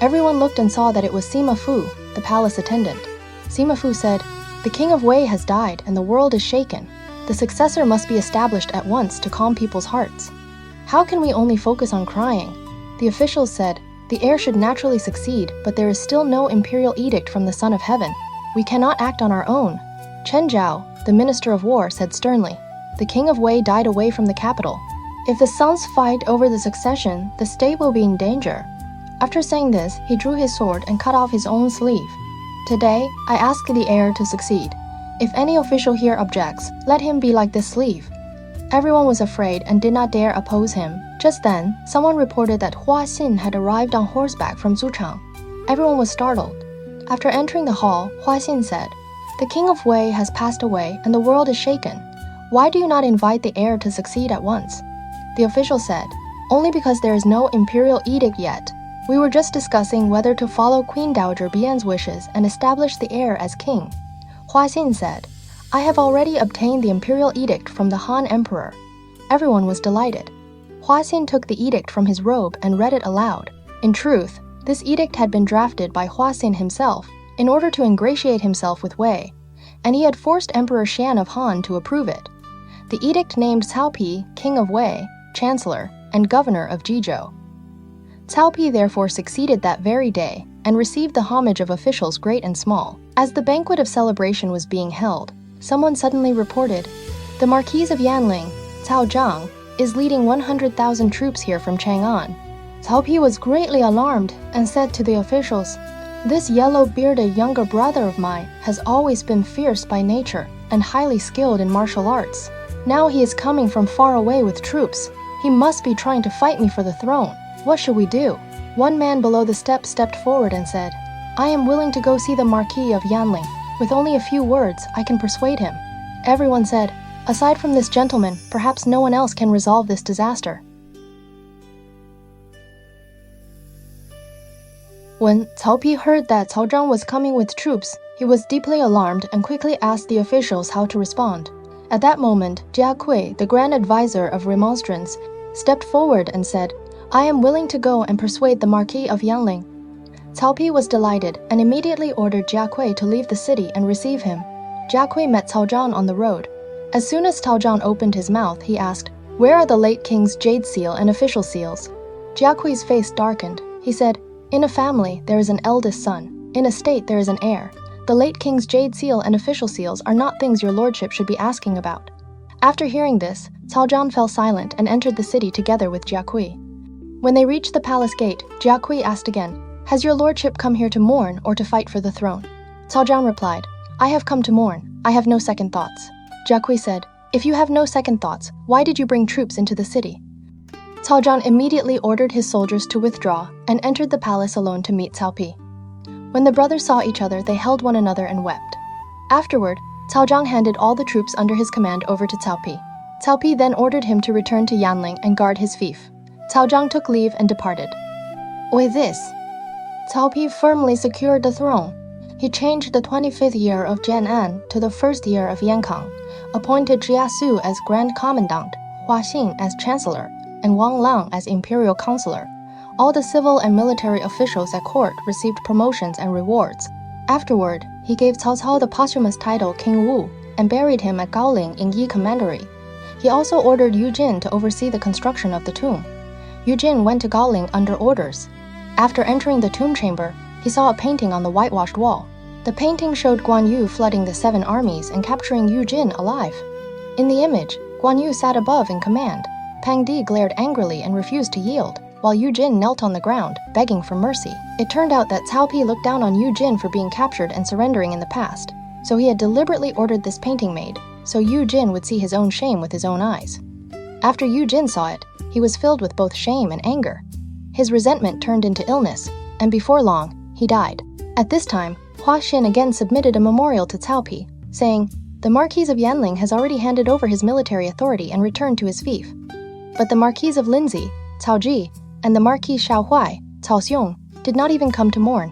Everyone looked and saw that it was Sima Fu, the palace attendant. Sima Fu said, "The king of Wei has died and the world is shaken. The successor must be established at once to calm people's hearts. How can we only focus on crying?" The officials said, "The heir should naturally succeed, but there is still no imperial edict from the Son of Heaven. We cannot act on our own." Chen Zhao, the minister of war, said sternly, "The king of Wei died away from the capital. If the sons fight over the succession, the state will be in danger." After saying this, he drew his sword and cut off his own sleeve. "Today, I ask the heir to succeed. If any official here objects, let him be like this sleeve." Everyone was afraid and did not dare oppose him. Just then, someone reported that Hua Xin had arrived on horseback from Zuchang. Everyone was startled. After entering the hall, Hua Xin said, "The king of Wei has passed away and the world is shaken. Why do you not invite the heir to succeed at once?" The official said, "Only because there is no imperial edict yet. We were just discussing whether to follow Queen Dowager Bian's wishes and establish the heir as king." Hua Xin said, "I have already obtained the imperial edict from the Han emperor." Everyone was delighted. Hua Xin took the edict from his robe and read it aloud. In truth, this edict had been drafted by Hua Xin himself in order to ingratiate himself with Wei, and he had forced Emperor Xian of Han to approve it. The edict named Cao Pi king of Wei, chancellor, and governor of Jingzhou. Cao Pi therefore succeeded that very day and received the homage of officials great and small. As the banquet of celebration was being held, someone suddenly reported, "The Marquis of Yanling, Cao Zhang, is leading 100,000 troops here from Chang'an." Cao Pi was greatly alarmed and said to the officials, "This yellow-bearded younger brother of mine has always been fierce by nature and highly skilled in martial arts. Now he is coming from far away with troops. He must be trying to fight me for the throne. What should we do?" One man below the steps stepped forward and said, "I am willing to go see the Marquis of Yanling. With only a few words, I can persuade him." Everyone said, "Aside from this gentleman, perhaps no one else can resolve this disaster." When Cao Pi heard that Cao Zhang was coming with troops, he was deeply alarmed and quickly asked the officials how to respond. At that moment, Jia Kui, the Grand Advisor of Remonstrance, stepped forward and said, "I am willing to go and persuade the Marquis of Yanling." Cao Pi was delighted and immediately ordered Jia Kui to leave the city and receive him. Jia Kui met Cao Zhang on the road. As soon as Cao Zhang opened his mouth, he asked, "Where are the late king's jade seal and official seals?" Jia Kui's face darkened. He said, "In a family, there is an eldest son. In a state, there is an heir. The late king's jade seal and official seals are not things your lordship should be asking about." After hearing this, Cao Zhang fell silent and entered the city together with Jia Kui. When they reached the palace gate, Jia Kui asked again, "Has your lordship come here to mourn or to fight for the throne?" Cao Zhang replied, "I have come to mourn. I have no second thoughts." Jia Kui said, "If you have no second thoughts, why did you bring troops into the city?" Cao Zhang immediately ordered his soldiers to withdraw and entered the palace alone to meet Cao Pi. When the brothers saw each other, they held one another and wept. Afterward, Cao Zhang handed all the troops under his command over to Cao Pi. Cao Pi then ordered him to return to Yanling and guard his fief. Cao Zhang took leave and departed. With this, Cao Pi firmly secured the throne. He changed the 25th year of Jian'an to the 1st year of Yankang, appointed Jia Su as Grand Commandant, Hua Xin as Chancellor, and Wang Lang as Imperial Counselor. All the civil and military officials at court received promotions and rewards. Afterward, he gave Cao Cao the posthumous title King Wu and buried him at Gaoling in Yi Commandery. He also ordered Yu Jin to oversee the construction of the tomb. Yu Jin went to Gaoling under orders. After entering the tomb chamber, he saw a painting on the whitewashed wall. The painting showed Guan Yu flooding the 7 armies and capturing Yu Jin alive. In the image, Guan Yu sat above in command. Pang Di glared angrily and refused to yield, while Yu Jin knelt on the ground, begging for mercy. It turned out that Cao Pi looked down on Yu Jin for being captured and surrendering in the past, so he had deliberately ordered this painting made, so Yu Jin would see his own shame with his own eyes. After Yu Jin saw it, he was filled with both shame and anger. His resentment turned into illness, and before long, he died. At this time, Hua Xin again submitted a memorial to Cao Pi, saying, "The Marquis of Yanling has already handed over his military authority and returned to his fief. But the Marquis of Linzi, Cao Ji, and the Marquis Shaohuai, Cao Xiong, did not even come to mourn.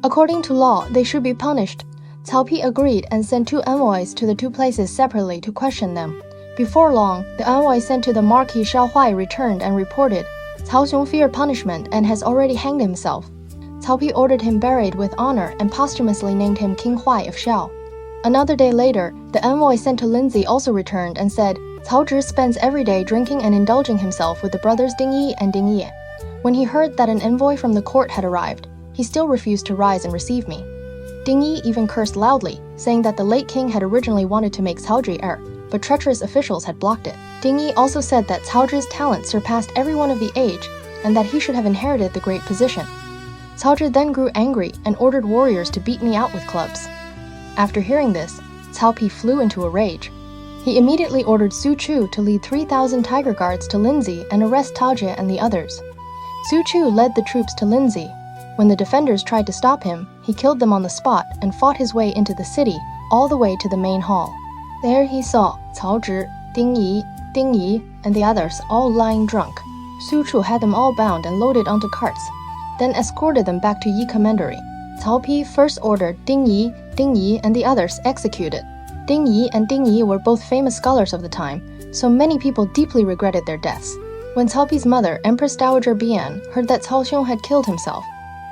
According to law, they should be punished." Cao Pi agreed and sent 2 envoys to the 2 places separately to question them. Before long, the envoy sent to the Marquis Shaohuai returned and reported, "Cao Xiong feared punishment and has already hanged himself." Cao Pi ordered him buried with honor and posthumously named him King Huai of Shao. Another day later, the envoy sent to Linzi also returned and said, "Cao Zhi spends every day drinking and indulging himself with the brothers Ding Yi and Ding Ye. When he heard that an envoy from the court had arrived, he still refused to rise and receive me." Ding Yi even cursed loudly, saying that the late king had originally wanted to make Cao Zhi heir, but treacherous officials had blocked it. Ding Yi also said that Cao Zhi's talent surpassed everyone of the age, and that he should have inherited the great position. Cao Zhi then grew angry and ordered warriors to beat me out with clubs. After hearing this, Cao Pi flew into a rage. He immediately ordered Su Chu to lead 3,000 tiger guards to Linzi and arrest Tao Jie and the others. Su Chu led the troops to Linzi. When the defenders tried to stop him, he killed them on the spot and fought his way into the city, all the way to the main hall. There he saw Cao Zhi, Ding Yi, and the others all lying drunk. Su Chu had them all bound and loaded onto carts, then escorted them back to Yi Commandery. Cao Pi first ordered Ding Yi, and the others executed. Ding Yi and Ding Yi were both famous scholars of the time, so many people deeply regretted their deaths. When Cao Pi's mother, Empress Dowager Bian, heard that Cao Xiong had killed himself,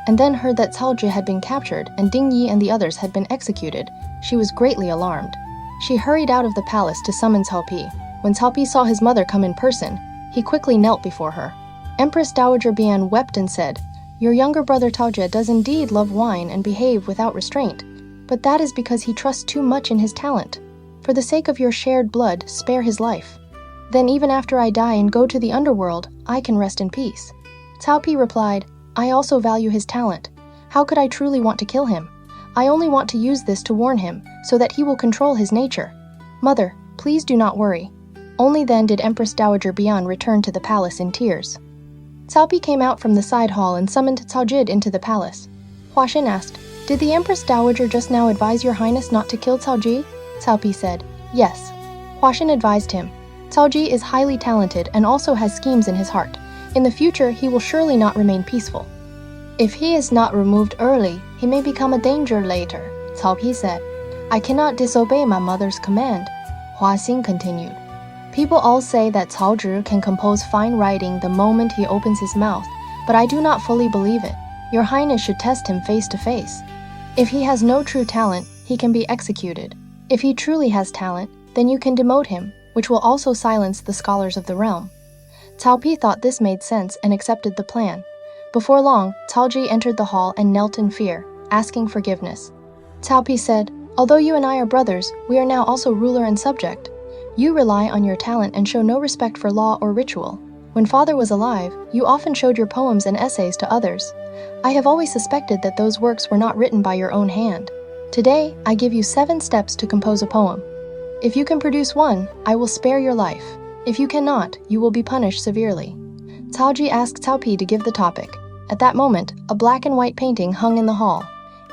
and then heard that Cao Zhi had been captured and Ding Yi and the others had been executed, she was greatly alarmed. She hurried out of the palace to summon Cao Pi. When Cao Pi saw his mother come in person, he quickly knelt before her. Empress Dowager Bian wept and said, "Your younger brother Tao Jie does indeed love wine and behave without restraint, but that is because he trusts too much in his talent. For the sake of your shared blood, spare his life. Then even after I die and go to the underworld, I can rest in peace." Cao Pi replied, "I also value his talent. How could I truly want to kill him? I only want to use this to warn him, so that he will control his nature. Mother, please do not worry." Only then did Empress Dowager Bian return to the palace in tears. Cao Pi came out from the side hall and summoned Cao Jid into the palace. Hua Xin asked, "Did the Empress Dowager just now advise your highness not to kill Cao Ji?" Cao Pi said, "Yes." Hua Xin advised him, "Cao Ji is highly talented and also has schemes in his heart. In the future, he will surely not remain peaceful." If he is not removed early, he may become a danger later, Cao Pi said. I cannot disobey my mother's command, Hua Xin continued. People all say that Cao Zhi can compose fine writing the moment he opens his mouth, but I do not fully believe it. Your Highness should test him face to face. If he has no true talent, he can be executed. If he truly has talent, then you can demote him, which will also silence the scholars of the realm. Cao Pi thought this made sense and accepted the plan. Before long, Cao Zhi entered the hall and knelt in fear, asking forgiveness. Cao Pi said, although you and I are brothers, we are now also ruler and subject. You rely on your talent and show no respect for law or ritual. When father was alive, you often showed your poems and essays to others. I have always suspected that those works were not written by your own hand. Today, I give you 7 steps to compose a poem. If you can produce one, I will spare your life. If you cannot, you will be punished severely. Cao Zhi asked Cao Pi to give the topic. At that moment, a black and white painting hung in the hall.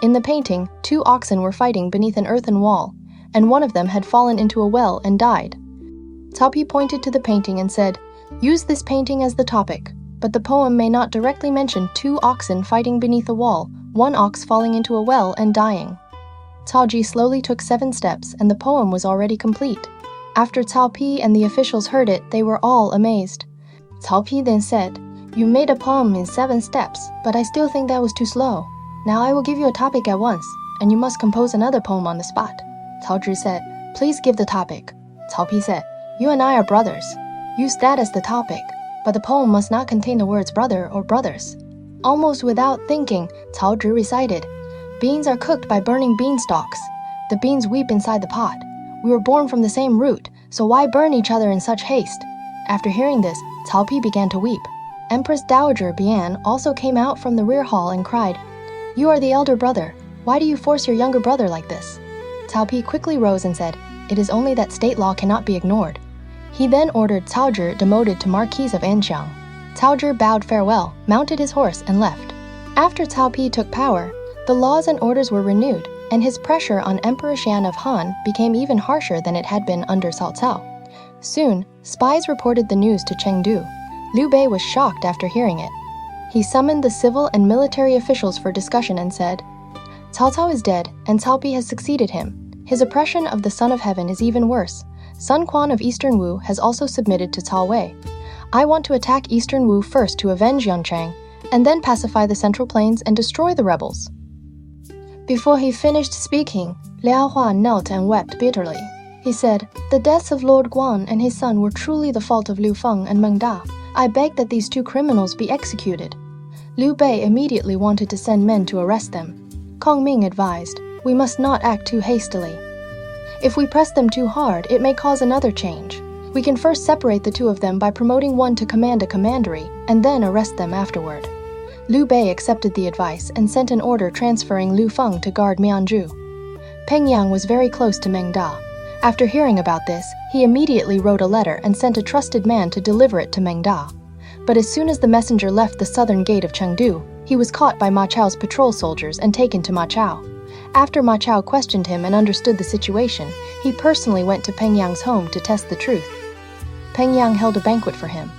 In the painting, 2 oxen were fighting beneath an earthen wall, and one of them had fallen into a well and died. Cao Pi pointed to the painting and said, use this painting as the topic, but the poem may not directly mention 2 oxen fighting beneath a wall, 1 ox falling into a well and dying. Cao Zhi slowly took 7 steps, and the poem was already complete. After Cao Pi and the officials heard it, they were all amazed. Cao Pi then said, you made a poem in 7 steps, but I still think that was too slow. Now I will give you a topic at once, and you must compose another poem on the spot. Cao Zhi said, please give the topic. Cao Pi said, you and I are brothers. Use that as the topic, but the poem must not contain the words brother or brothers. Almost without thinking, Cao Zhi recited, beans are cooked by burning beanstalks. The beans weep inside the pot. We were born from the same root, so why burn each other in such haste? After hearing this, Cao Pi began to weep. Empress Dowager Bian also came out from the rear hall and cried, you are the elder brother. Why do you force your younger brother like this? Cao Pi quickly rose and said, it is only that state law cannot be ignored. He then ordered Cao Zhi demoted to Marquis of Anxiang. Cao Zhi bowed farewell, mounted his horse, and left. After Cao Pi took power, the laws and orders were renewed, and his pressure on Emperor Xian of Han became even harsher than it had been under Cao Cao. Soon, spies reported the news to Chengdu. Liu Bei was shocked after hearing it. He summoned the civil and military officials for discussion and said, Cao Cao is dead, and Cao Pi has succeeded him. His oppression of the Son of Heaven is even worse. Sun Quan of Eastern Wu has also submitted to Cao Wei. I want to attack Eastern Wu first to avenge Yunchang, and then pacify the Central Plains and destroy the rebels. Before he finished speaking, Liao Hua knelt and wept bitterly. He said, the deaths of Lord Guan and his son were truly the fault of Liu Feng and Meng Da. I beg that these 2 criminals be executed. Liu Bei immediately wanted to send men to arrest them. Kong Ming advised, we must not act too hastily. If we press them too hard, it may cause another change. We can first separate the 2 of them by promoting one to command a commandery, and then arrest them afterward. Liu Bei accepted the advice and sent an order transferring Liu Feng to guard Mianzhu. Peng Yang was very close to Meng Da. After hearing about this, he immediately wrote a letter and sent a trusted man to deliver it to Meng Da. But as soon as the messenger left the southern gate of Chengdu, he was caught by Ma Chao's patrol soldiers and taken to Ma Chao. After Ma Chao questioned him and understood the situation, he personally went to Peng Yang's home to test the truth. Peng Yang held a banquet for him.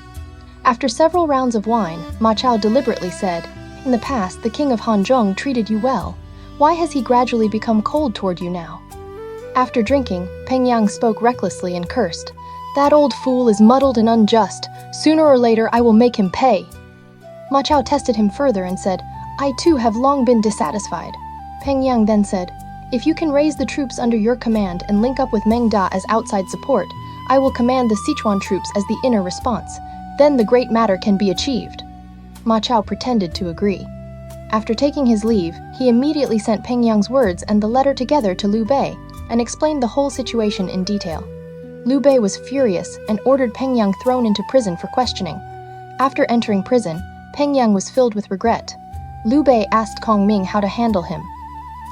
After several rounds of wine, Ma Chao deliberately said, in the past, the king of Hanzhong treated you well. Why has he gradually become cold toward you now? After drinking, Peng Yang spoke recklessly and cursed. That old fool is muddled and unjust. Sooner or later, I will make him pay. Ma Chao tested him further and said, I too have long been dissatisfied. Peng Yang then said, if you can raise the troops under your command and link up with Meng Da as outside support, I will command the Sichuan troops as the inner response. Then the great matter can be achieved. Ma Chao pretended to agree. After taking his leave, he immediately sent Peng Yang's words and the letter together to Liu Bei and explained the whole situation in detail. Liu Bei was furious and ordered Peng Yang thrown into prison for questioning. After entering prison, Peng Yang was filled with regret. Liu Bei asked Kong Ming how to handle him.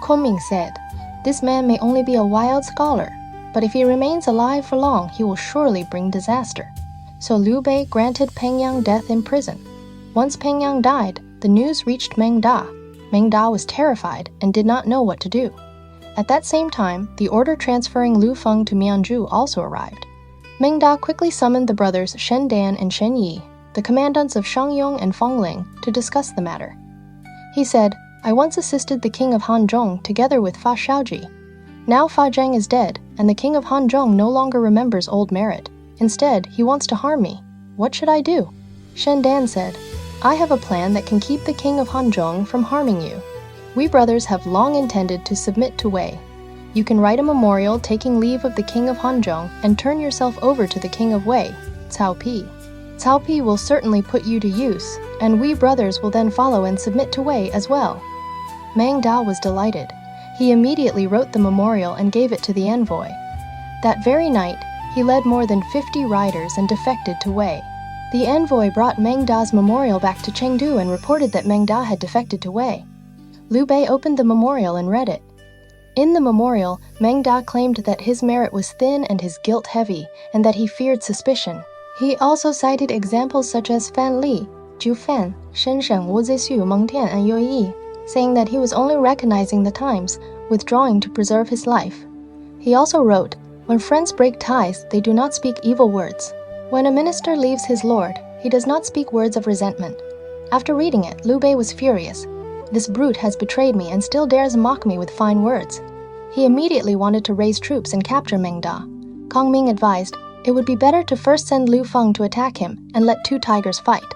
Kong Ming said, this man may only be a wild scholar, but if he remains alive for long, he will surely bring disaster. So Liu Bei granted Peng Yang death in prison. Once Peng Yang died, the news reached Meng Da. Meng Da was terrified and did not know what to do. At that same time, the order transferring Liu Feng to Mianzhu also arrived. Meng Da quickly summoned the brothers Shen Dan and Shen Yi, the commandants of Shangyong and Fangling, to discuss the matter. He said, "I once assisted the king of Hanzhong together with Fa Shaoji. Now Fa Zhang is dead, and the king of Hanzhong no longer remembers old merit. Instead, he wants to harm me. What should I do?" Shen Dan said, "I have a plan that can keep the king of Hanzhong from harming you. We brothers have long intended to submit to Wei. You can write a memorial taking leave of the king of Hanzhong and turn yourself over to the king of Wei, Cao Pi. Cao Pi will certainly put you to use, and we brothers will then follow and submit to Wei as well." Meng Da was delighted. He immediately wrote the memorial and gave it to the envoy. That very night, he led more than 50 riders and defected to Wei. The envoy brought Meng Da's memorial back to Chengdu and reported that Meng Da had defected to Wei. Liu Bei opened the memorial and read it. In the memorial, Meng Da claimed that his merit was thin and his guilt heavy, and that he feared suspicion. He also cited examples such as Fan Li, Zhu Fan, Shen Shen, Wu Zixu, Meng Tian, and Yue Yi, saying that he was only recognizing the times, withdrawing to preserve his life. He also wrote, "When friends break ties, they do not speak evil words. When a minister leaves his lord, he does not speak words of resentment." After reading it, Liu Bei was furious. "This brute has betrayed me and still dares mock me with fine words." He immediately wanted to raise troops and capture Meng Da. Kang Ming advised, it would be better to first send Liu Feng to attack him and let two tigers fight.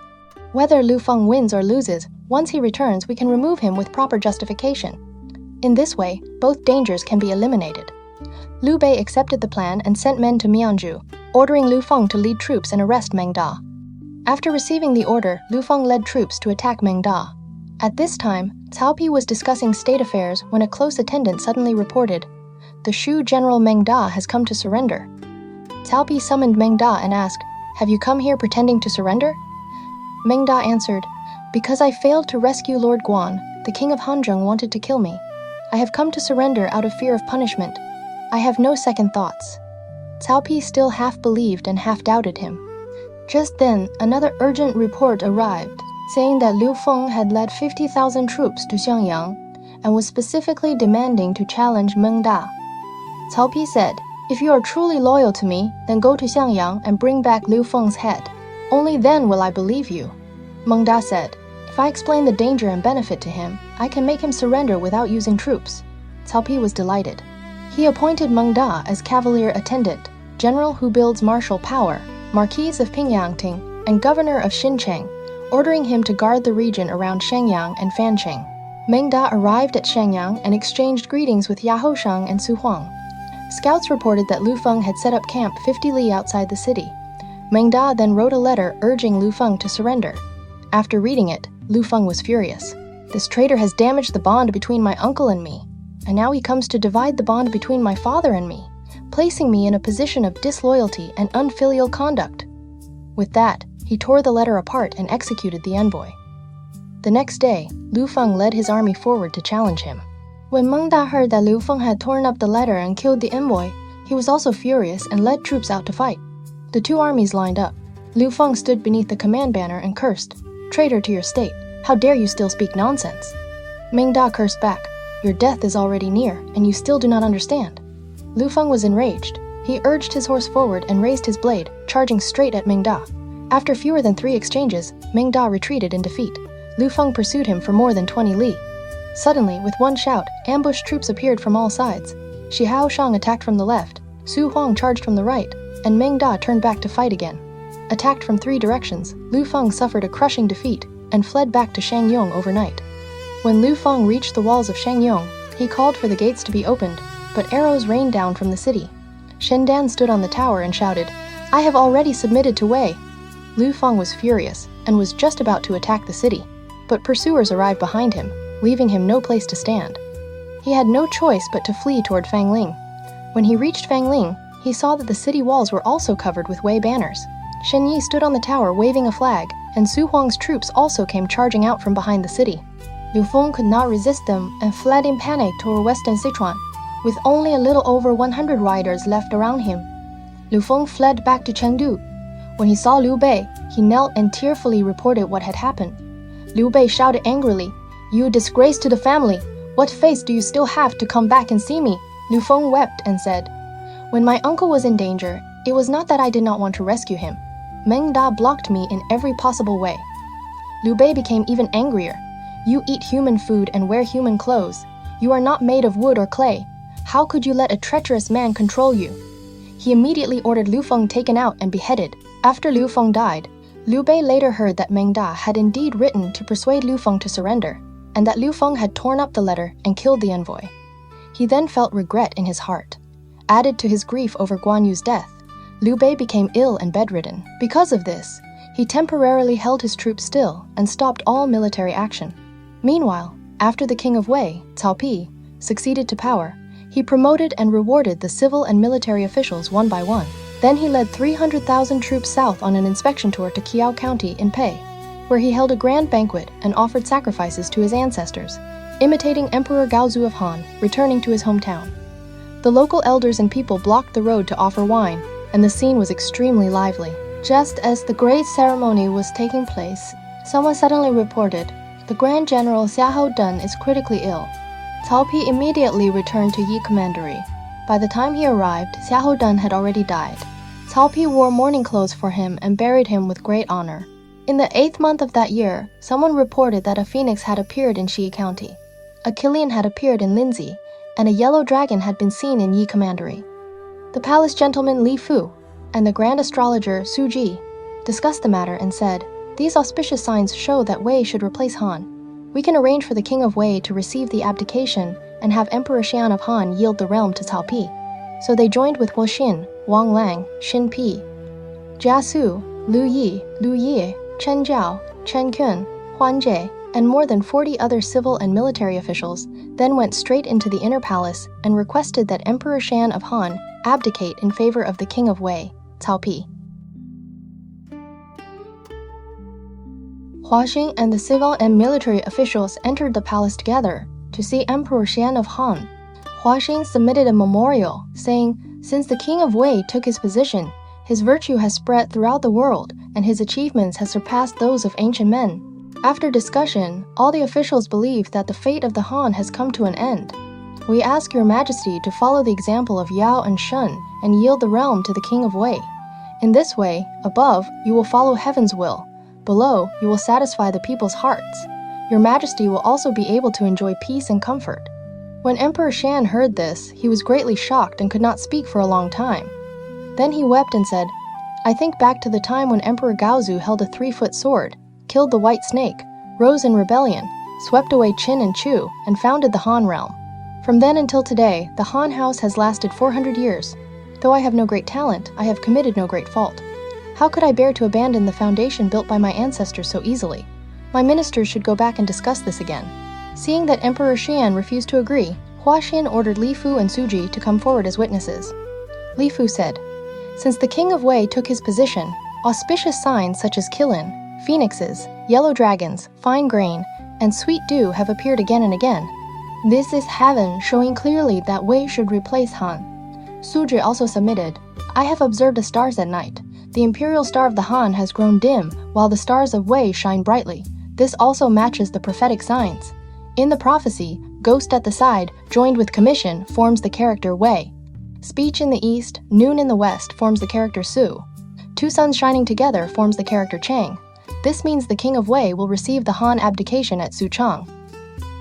Whether Liu Feng wins or loses, once he returns, we can remove him with proper justification. In this way, both dangers can be eliminated. Liu Bei accepted the plan and sent men to Mianzhu, ordering Liu Feng to lead troops and arrest Meng Da. After receiving the order, Liu Feng led troops to attack Meng Da. At this time, Cao Pi was discussing state affairs when a close attendant suddenly reported, "The Shu General Meng Da has come to surrender." Cao Pi summoned Meng Da and asked, "Have you come here pretending to surrender?" Meng Da answered, "Because I failed to rescue Lord Guan, the king of Hanzhong wanted to kill me. I have come to surrender out of fear of punishment. I have no second thoughts." Cao Pi still half believed and half doubted him. Just then, another urgent report arrived, saying that Liu Feng had led 50,000 troops to Xiangyang and was specifically demanding to challenge Meng Da. Cao Pi said, "If you are truly loyal to me, then go to Xiangyang and bring back Liu Feng's head. Only then will I believe you." Meng Da said, "If I explain the danger and benefit to him, I can make him surrender without using troops." Cao Pi was delighted. He appointed Meng Da as cavalier attendant, general who builds martial power, Marquis of Pingyangting, and governor of Xincheng, ordering him to guard the region around Shenyang and Fancheng. Meng Da arrived at Shenyang and exchanged greetings with Yahoshang and Su Huang. Scouts reported that Liu Feng had set up camp 50 li outside the city. Meng Da then wrote a letter urging Liu Feng to surrender. After reading it, Liu Feng was furious. "This traitor has damaged the bond between my uncle and me, and now he comes to divide the bond between my father and me, placing me in a position of disloyalty and unfilial conduct." With that, he tore the letter apart and executed the envoy. The next day, Liu Feng led his army forward to challenge him. When Meng Da heard that Liu Feng had torn up the letter and killed the envoy, he was also furious and led troops out to fight. The two armies lined up. Liu Feng stood beneath the command banner and cursed, "Traitor to your state, how dare you still speak nonsense?" Meng Da cursed back, "Your death is already near, and you still do not understand." Liu Feng was enraged. He urged his horse forward and raised his blade, charging straight at Meng Da. After fewer than 3 exchanges, Meng Da retreated in defeat. Liu Feng pursued him for more than 20 li. Suddenly, with one shout, ambushed troops appeared from all sides. Shi Haoshang attacked from the left, Su Huang charged from the right, and Meng Da turned back to fight again. Attacked from 3 directions, Liu Feng suffered a crushing defeat and fled back to Shangyong overnight. When Liu Feng reached the walls of Shangyong, he called for the gates to be opened, but arrows rained down from the city. Shen Dan stood on the tower and shouted, "I have already submitted to Wei." Liu Feng was furious and was just about to attack the city, but pursuers arrived behind him, leaving him no place to stand. He had no choice but to flee toward Fangling. When he reached Fangling, he saw that the city walls were also covered with Wei banners. Shen Yi stood on the tower waving a flag, and Su Huang's troops also came charging out from behind the city. Liu Feng could not resist them and fled in panic toward western Sichuan, with only a little over 100 riders left around him. Liu Feng fled back to Chengdu. When he saw Liu Bei, he knelt and tearfully reported what had happened. Liu Bei shouted angrily, "You disgrace to the family! What face do you still have to come back and see me?" Liu Feng wept and said, "When my uncle was in danger, it was not that I did not want to rescue him. Meng Da blocked me in every possible way." Liu Bei became even angrier. You eat human food and wear human clothes. You are not made of wood or clay. How could you let a treacherous man control you?" He immediately ordered Liu Feng taken out and beheaded. After Liu Feng died, Liu Bei later heard that Meng Da had indeed written to persuade Liu Feng to surrender, and that Liu Feng had torn up the letter and killed the envoy. He then felt regret in his heart. Added to his grief over Guan Yu's death, Liu Bei became ill and bedridden. Because of this, he temporarily held his troops still and stopped all military action. Meanwhile, after the king of Wei, Cao Pi, succeeded to power, he promoted and rewarded the civil and military officials one by one. Then he led 300,000 troops south on an inspection tour to Qiao County in Pei, where he held a grand banquet and offered sacrifices to his ancestors, imitating Emperor Gaozu of Han, returning to his hometown. The local elders and people blocked the road to offer wine, and the scene was extremely lively. Just as the great ceremony was taking place, someone suddenly reported, "The Grand General Xiahou Dun is critically ill." Cao Pi immediately returned to Yi Commandery. By the time he arrived, Xiahou Dun had already died. Cao Pi wore mourning clothes for him and buried him with great honor. In the 8th month of that year, someone reported that a phoenix had appeared in Shi County. A Killian had appeared in Lindsay, and a yellow dragon had been seen in Yi Commandery. The palace gentleman Li Fu and the grand astrologer Su Ji discussed the matter and said, "These auspicious signs show that Wei should replace Han. We can arrange for the king of Wei to receive the abdication and have Emperor Xian of Han yield the realm to Cao Pi." So they joined with Wu Xin, Wang Lang, Xin Pi, Jia Su, Lu Yi, Lu Ye, Chen Jiao, Chen Kun, Huan Jie, and more than 40 other civil and military officials, then went straight into the inner palace and requested that Emperor Shan of Han abdicate in favor of the king of Wei, Cao Pi. Hua Xin and the civil and military officials entered the palace together to see Emperor Xian of Han. Hua Xin submitted a memorial saying, "Since the king of Wei took his position, his virtue has spread throughout the world and his achievements have surpassed those of ancient men." After discussion, all the officials believed that the fate of the Han has come to an end. "We ask your majesty to follow the example of Yao and Shun and yield the realm to the king of Wei. In this way, above, you will follow heaven's will. Below, you will satisfy the people's hearts. Your majesty will also be able to enjoy peace and comfort." When Emperor Shan heard this, he was greatly shocked and could not speak for a long time. Then he wept and said, "I think back to the time when Emperor Gaozu held a 3-foot sword, killed the white snake, rose in rebellion, swept away Qin and Chu, and founded the Han realm. From then until today, the Han house has lasted 400 years. Though I have no great talent, I have committed no great fault. How could I bear to abandon the foundation built by my ancestors so easily? My ministers should go back and discuss this again." Seeing that Emperor Xian refused to agree, Hua Xin ordered Li Fu and Su Ji to come forward as witnesses. Li Fu said, "Since the king of Wei took his position, auspicious signs such as Kilin, phoenixes, yellow dragons, fine grain, and sweet dew have appeared again and again. This is heaven showing clearly that Wei should replace Han." Su Ji also submitted, "I have observed the stars at night. The imperial star of the Han has grown dim, while the stars of Wei shine brightly. This also matches the prophetic signs. In the prophecy, ghost at the side, joined with commission, forms the character Wei. Speech in the east, noon in the west forms the character Su. Two suns shining together forms the character Chang. This means the king of Wei will receive the Han abdication at Suchang."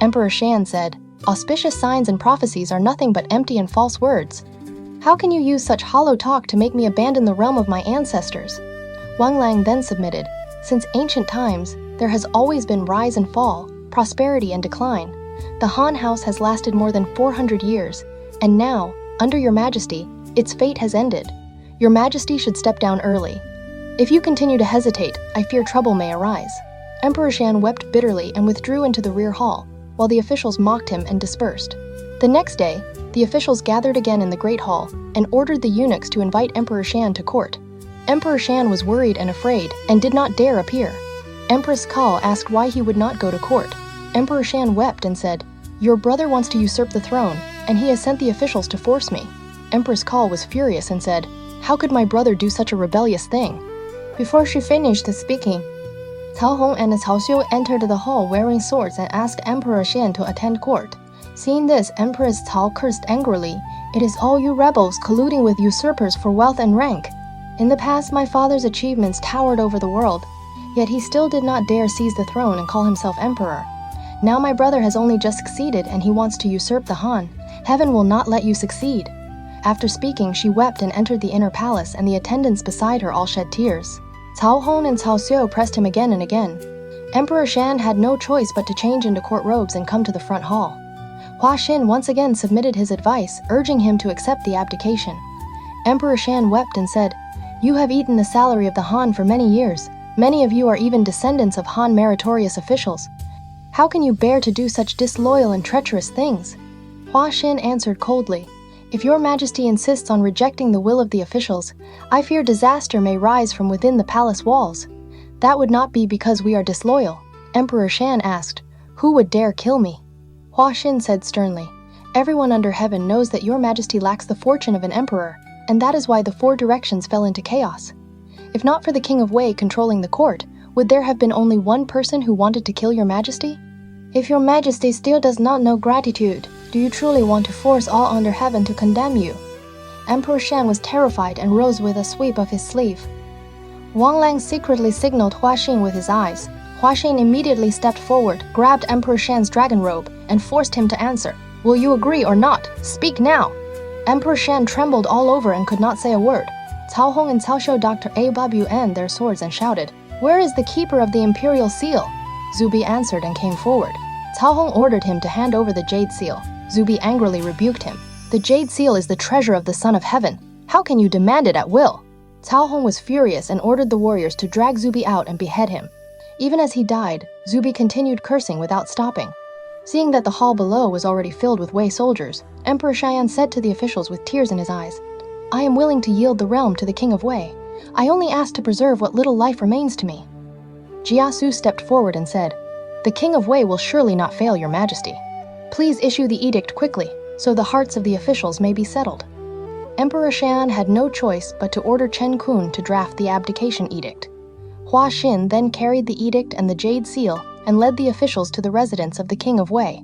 Emperor Shan said, "Auspicious signs and prophecies are nothing but empty and false words. How can you use such hollow talk to make me abandon the realm of my ancestors?" Wang Lang then submitted, "Since ancient times, there has always been rise and fall, prosperity and decline. The Han house has lasted more than 400 years, and now, under your majesty, its fate has ended. Your majesty should step down early. If you continue to hesitate, I fear trouble may arise." Emperor Shan wept bitterly and withdrew into the rear hall, while the officials mocked him and dispersed. The next day, the officials gathered again in the Great Hall and ordered the eunuchs to invite Emperor Shan to court. Emperor Shan was worried and afraid and did not dare appear. Empress Kao asked why he would not go to court. Emperor Shan wept and said, "Your brother wants to usurp the throne, and he has sent the officials to force me." Empress Kao was furious and said, "How could my brother do such a rebellious thing?" Before she finished speaking, Cao Hong and Cao Xiu entered the hall wearing swords and asked Emperor Shan to attend court. Seeing this, Empress Cao cursed angrily, "It is all you rebels colluding with usurpers for wealth and rank. In the past, my father's achievements towered over the world, yet he still did not dare seize the throne and call himself emperor. Now my brother has only just succeeded and he wants to usurp the Han. Heaven will not let you succeed." After speaking, she wept and entered the inner palace, and the attendants beside her all shed tears. Cao Hong and Cao Xiu pressed him again and again. Emperor Shan had no choice but to change into court robes and come to the front hall. Hua Xin once again submitted his advice, urging him to accept the abdication. Emperor Shan wept and said, "You have eaten the salary of the Han for many years. Many of you are even descendants of Han meritorious officials. How can you bear to do such disloyal and treacherous things?" Hua Xin answered coldly, "If your majesty insists on rejecting the will of the officials, I fear disaster may rise from within the palace walls. That would not be because we are disloyal." Emperor Shan asked, "Who would dare kill me?" Hua Xin said sternly, "Everyone under heaven knows that your majesty lacks the fortune of an emperor, and that is why the four directions fell into chaos. If not for the King of Wei controlling the court, would there have been only one person who wanted to kill your majesty? If your majesty still does not know gratitude, do you truly want to force all under heaven to condemn you?" Emperor Shan was terrified and rose with a sweep of his sleeve. Wang Lang secretly signaled Hua Xin with his eyes. Hua Xin immediately stepped forward, grabbed Emperor Shan's dragon robe, and forced him to answer. "Will you agree or not? Speak now!" Emperor Shan trembled all over and could not say a word. Cao Hong and Cao Xiu Dr. A.W.N. their swords and shouted, "Where is the keeper of the imperial seal?" Zubi answered and came forward. Cao Hong ordered him to hand over the jade seal. Zubi angrily rebuked him. "The jade seal is the treasure of the Son of Heaven. How can you demand it at will?" Cao Hong was furious and ordered the warriors to drag Zubi out and behead him. Even as he died, Zubi continued cursing without stopping. Seeing that the hall below was already filled with Wei soldiers, Emperor Cheyenne said to the officials with tears in his eyes, "I am willing to yield the realm to the King of Wei. I only ask to preserve what little life remains to me." Jia Su stepped forward and said, "The King of Wei will surely not fail your majesty. Please issue the edict quickly, so the hearts of the officials may be settled." Emperor Cheyenne had no choice but to order Chen Kun to draft the abdication edict. Hua Xin then carried the edict and the jade seal and led the officials to the residence of the King of Wei.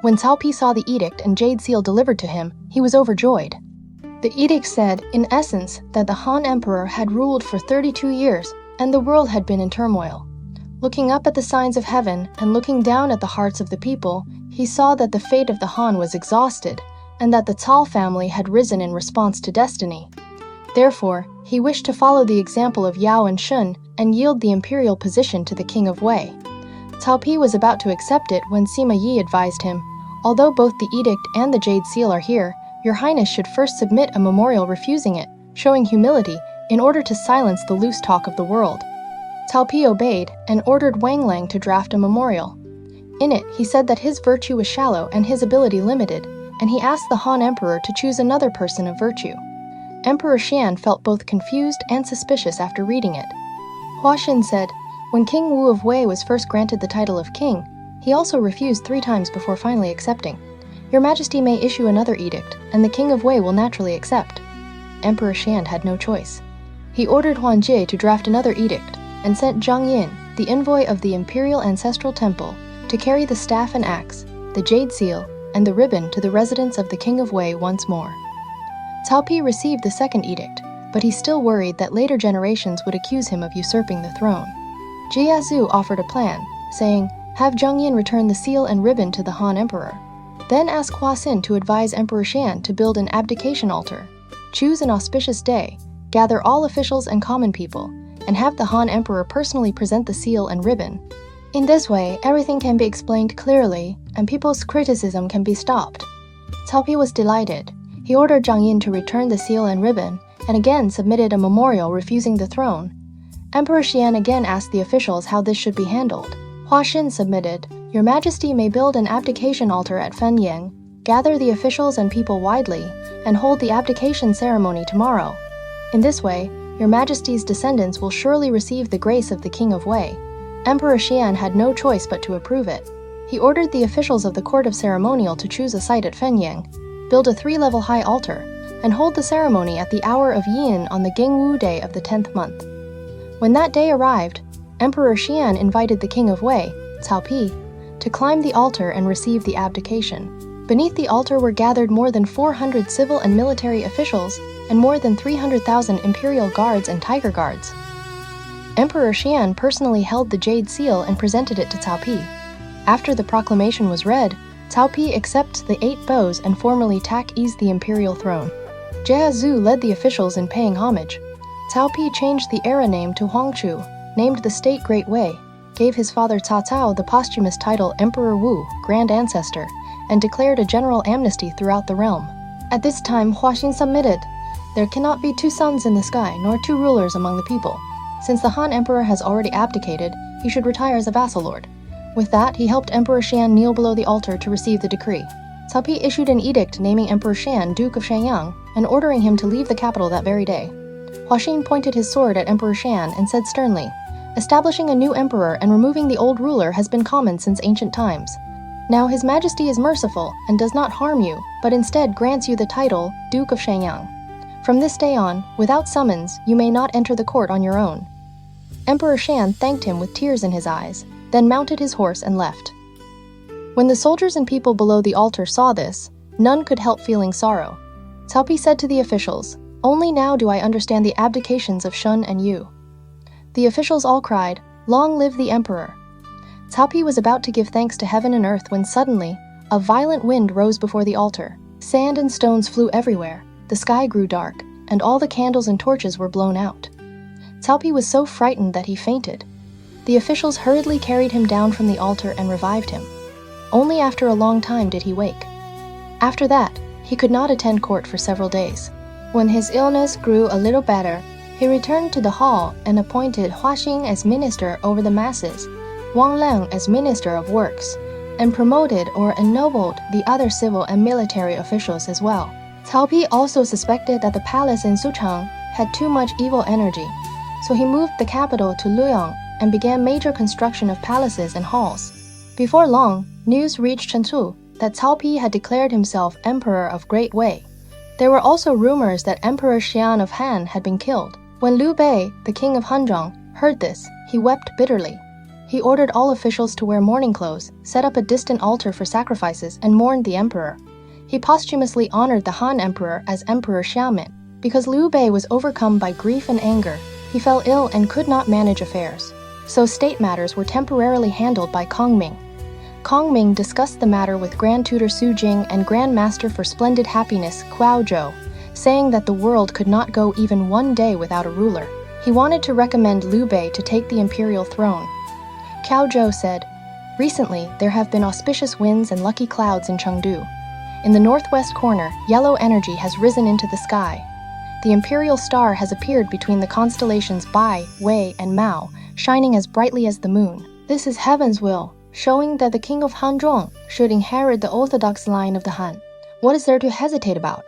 When Cao Pi saw the edict and jade seal delivered to him, he was overjoyed. The edict said, in essence, that the Han Emperor had ruled for 32 years and the world had been in turmoil. Looking up at the signs of heaven and looking down at the hearts of the people, he saw that the fate of the Han was exhausted and that the Cao family had risen in response to destiny. Therefore, he wished to follow the example of Yao and Shun and yield the imperial position to the King of Wei. Cao Pi was about to accept it when Sima Yi advised him, "Although both the edict and the jade seal are here, your highness should first submit a memorial refusing it, showing humility, in order to silence the loose talk of the world." Cao Pi obeyed and ordered Wang Lang to draft a memorial. In it, he said that his virtue was shallow and his ability limited, and he asked the Han Emperor to choose another person of virtue. Emperor Xian felt both confused and suspicious after reading it. Hua Xin said, "When King Wu of Wei was first granted the title of king, he also refused 3 times before finally accepting. Your Majesty may issue another edict, and the King of Wei will naturally accept." Emperor Xian had no choice. He ordered Huan Jie to draft another edict, and sent Zhang Yin, the envoy of the Imperial Ancestral Temple, to carry the staff and axe, the jade seal, and the ribbon to the residence of the King of Wei once more. Cao Pi received the second edict, but he still worried that later generations would accuse him of usurping the throne. Jia Zu offered a plan, saying, "Have Zhang Yin return the seal and ribbon to the Han Emperor. Then ask Hua Xin to advise Emperor Shan to build an abdication altar. Choose an auspicious day, gather all officials and common people, and have the Han Emperor personally present the seal and ribbon. In this way, everything can be explained clearly, and people's criticism can be stopped." Cao Pi was delighted. He ordered Zhang Yin to return the seal and ribbon, and again submitted a memorial refusing the throne. Emperor Xian again asked the officials how this should be handled. Hua Xin submitted, "Your Majesty may build an abdication altar at Fenyang, gather the officials and people widely, and hold the abdication ceremony tomorrow. In this way, your Majesty's descendants will surely receive the grace of the King of Wei." Emperor Xian had no choice but to approve it. He ordered the officials of the Court of Ceremonial to choose a site at Fenyang, build a 3-level high altar, and hold the ceremony at the hour of Yin on the Gingwu day of the 10th month. When that day arrived, Emperor Xian invited the King of Wei, Cao Pi, to climb the altar and receive the abdication. Beneath the altar were gathered more than 400 civil and military officials and more than 300,000 imperial guards and tiger guards. Emperor Xian personally held the jade seal and presented it to Cao Pi. After the proclamation was read, Cao Pi accepts the 8 bows and formally tak-ees the imperial throne. Jia Zhu led the officials in paying homage. Cao Pi changed the era name to Huangchu, named the state Great Wei, gave his father Cao Cao the posthumous title Emperor Wu, Grand Ancestor, and declared a general amnesty throughout the realm. At this time, Huaxin submitted. There cannot be 2 suns in the sky, nor 2 rulers among the people. Since the Han Emperor has already abdicated, he should retire as a vassal lord. With that, he helped Emperor Xian kneel below the altar to receive the decree. Cao Pi issued an edict naming Emperor Xian Duke of Shenyang and ordering him to leave the capital that very day. Huaxin pointed his sword at Emperor Xian and said sternly, "Establishing a new emperor and removing the old ruler has been common since ancient times. Now His Majesty is merciful and does not harm you, but instead grants you the title Duke of Shenyang. From this day on, without summons, you may not enter the court on your own." Emperor Xian thanked him with tears in his eyes, then mounted his horse and left. When the soldiers and people below the altar saw this, none could help feeling sorrow. Cao Pi said to the officials, "Only now do I understand the abdications of Shun and Yu." The officials all cried, "Long live the emperor!" Cao Pi was about to give thanks to heaven and earth when suddenly, a violent wind rose before the altar. Sand and stones flew everywhere, the sky grew dark, and all the candles and torches were blown out. Cao Pi was so frightened that he fainted. The officials hurriedly carried him down from the altar and revived him. Only after a long time did he wake. After that, he could not attend court for several days. When his illness grew a little better, he returned to the hall and appointed Huaxin as minister over the masses, Wang Lang as minister of works, and promoted or ennobled the other civil and military officials as well. Cao Pi also suspected that the palace in Suchang had too much evil energy, so he moved the capital to Luoyang and began major construction of palaces and halls. Before long, news reached Chengdu that Cao Pi had declared himself Emperor of Great Wei. There were also rumors that Emperor Xian of Han had been killed. When Liu Bei, the king of Hanzhong, heard this, he wept bitterly. He ordered all officials to wear mourning clothes, set up a distant altar for sacrifices, and mourned the emperor. He posthumously honored the Han Emperor as Emperor Xiaomin. Because Liu Bei was overcome by grief and anger, he fell ill and could not manage affairs. So state matters were temporarily handled by Kongming. Kongming discussed the matter with Grand Tutor Su Jing and Grand Master for Splendid Happiness Kuao Zhou, saying that the world could not go even one day without a ruler. He wanted to recommend Liu Bei to take the imperial throne. Kuao Zhou said, "Recently, there have been auspicious winds and lucky clouds in Chengdu. In the northwest corner, yellow energy has risen into the sky. The imperial star has appeared between the constellations Bai, Wei, and Mao, shining as brightly as the moon. This is heaven's will, showing that the king of Hanzhong should inherit the orthodox line of the Han. What is there to hesitate about?"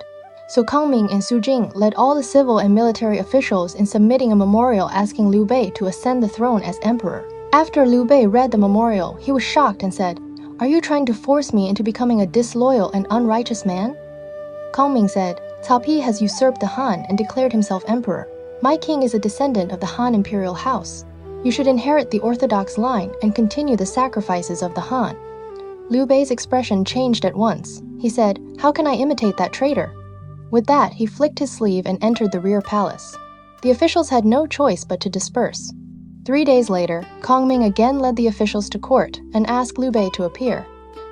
So Kongming and Su Jing led all the civil and military officials in submitting a memorial asking Liu Bei to ascend the throne as emperor. After Liu Bei read the memorial, he was shocked and said, "Are you trying to force me into becoming a disloyal and unrighteous man?" Kongming said, "Cao Pi has usurped the Han and declared himself emperor. My king is a descendant of the Han imperial house. You should inherit the orthodox line and continue the sacrifices of the Han." Liu Bei's expression changed at once. He said, "How can I imitate that traitor?" With that, he flicked his sleeve and entered the rear palace. The officials had no choice but to disperse. 3 days later, Kongming again led the officials to court and asked Liu Bei to appear.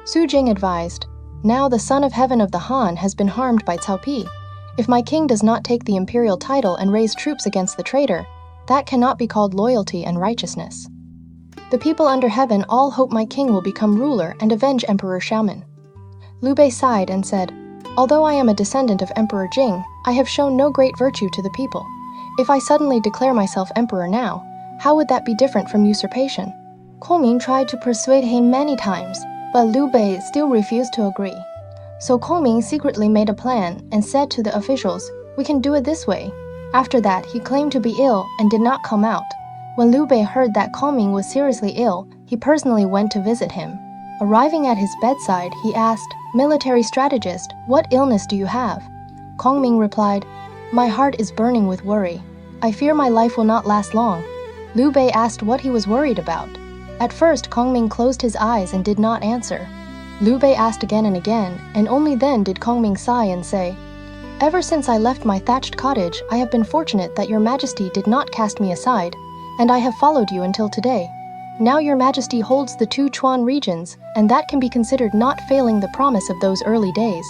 Su Jing advised, "Now the son of heaven of the Han has been harmed by Cao Pi. If my king does not take the imperial title and raise troops against the traitor, that cannot be called loyalty and righteousness. The people under heaven all hope my king will become ruler and avenge Emperor Xiaomin." Liu Bei sighed and said, "Although I am a descendant of Emperor Jing, I have shown no great virtue to the people. If I suddenly declare myself emperor now, how would that be different from usurpation?" Kongming tried to persuade him many times, but Liu Bei still refused to agree. So Kongming secretly made a plan and said to the officials, "We can do it this way." After that, he claimed to be ill and did not come out. When Liu Bei heard that Kongming was seriously ill, he personally went to visit him. Arriving at his bedside, he asked, "Military strategist, what illness do you have?" Kongming replied, "My heart is burning with worry. I fear my life will not last long." Liu Bei asked what he was worried about. At first, Kongming closed his eyes and did not answer. Liu Bei asked again and again, and only then did Kongming sigh and say, "Ever since I left my thatched cottage, I have been fortunate that your majesty did not cast me aside, and I have followed you until today. Now your majesty holds the two Chuan regions, and that can be considered not failing the promise of those early days.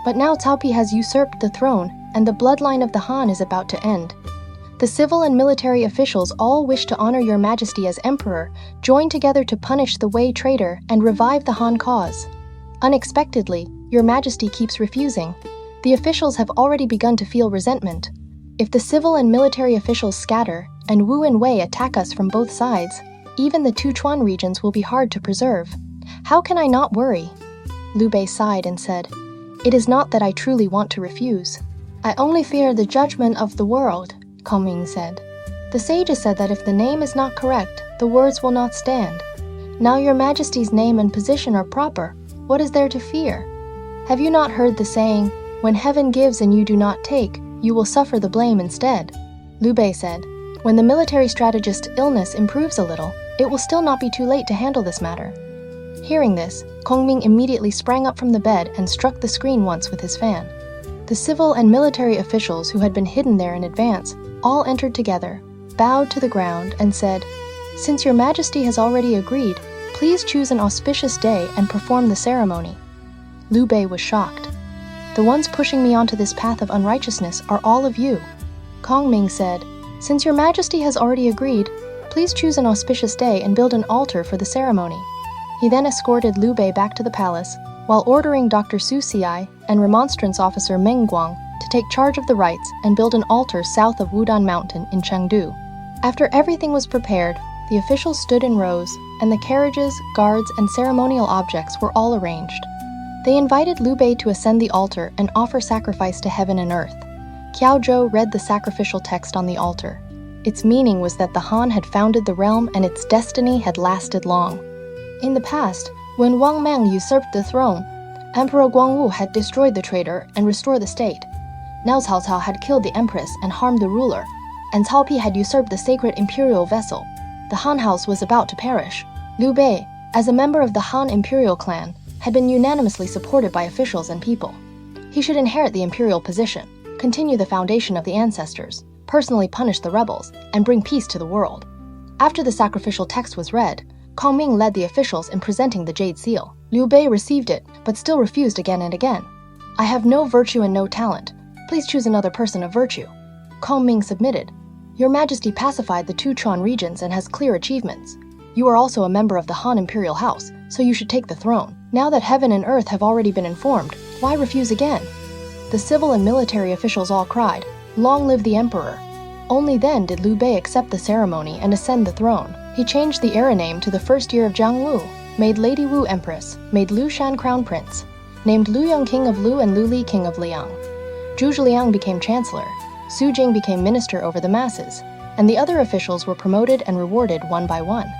But now Cao Pi has usurped the throne, and the bloodline of the Han is about to end. The civil and military officials all wish to honor your majesty as emperor, join together to punish the Wei traitor, and revive the Han cause. Unexpectedly, your majesty keeps refusing. The officials have already begun to feel resentment. If the civil and military officials scatter, and Wu and Wei attack us from both sides, even the two Chuan regions will be hard to preserve. How can I not worry? Liu Bei sighed and said, "It is not that I truly want to refuse. I only fear the judgment of the world," Gong'an said. "The sages said that if the name is not correct, the words will not stand. Now your majesty's name and position are proper. What is there to fear? Have you not heard the saying, 'When heaven gives and you do not take, you will suffer the blame instead'?" Liu Bei said, "When the military strategist's illness improves a little, it will still not be too late to handle this matter." Hearing this, Gong'an immediately sprang up from the bed and struck the screen once with his fan. The civil and military officials who had been hidden there in advance all entered together, bowed to the ground, and said, "Since your majesty has already agreed, please choose an auspicious day and perform the ceremony." Liu Bei was shocked. "The ones pushing me onto this path of unrighteousness are all of you." Gong'an said, "Since your majesty has already agreed, please choose an auspicious day and build an altar for the ceremony." He then escorted Liu Bei back to the palace, while ordering Dr. Su Xiai and remonstrance officer Meng Guang to take charge of the rites and build an altar south of Wudan Mountain in Chengdu. After everything was prepared, the officials stood in rows, and the carriages, guards, and ceremonial objects were all arranged. They invited Liu Bei to ascend the altar and offer sacrifice to heaven and earth. Qiao Zhou read the sacrificial text on the altar. Its meaning was that the Han had founded the realm and its destiny had lasted long. In the past, when Wang Mang usurped the throne, Emperor Guangwu had destroyed the traitor and restored the state. Now Cao Cao had killed the empress and harmed the ruler, and Cao Pi had usurped the sacred imperial vessel. The Han house was about to perish. Liu Bei, as a member of the Han imperial clan, had been unanimously supported by officials and people. He should inherit the imperial position, continue the foundation of the ancestors, personally punish the rebels, and bring peace to the world. After the sacrificial text was read, Gong'an led the officials in presenting the jade seal. Liu Bei received it, but still refused again and again. "I have no virtue and no talent. Please choose another person of virtue." Gong'an submitted. "Your majesty pacified the two Chuan regions and has clear achievements. You are also a member of the Han imperial house, so you should take the throne. Now that heaven and earth have already been informed, why refuse again?" The civil and military officials all cried, "Long live the emperor." Only then did Liu Bei accept the ceremony and ascend the throne. He changed the era name to the first year of Jiang Wu, made Lady Wu empress, made Liu Shan crown prince, named Lu Yong king of Lu and Lu Li king of Liang. Zhu Zhiliang became chancellor, Su Jing became minister over the masses, and the other officials were promoted and rewarded one by one.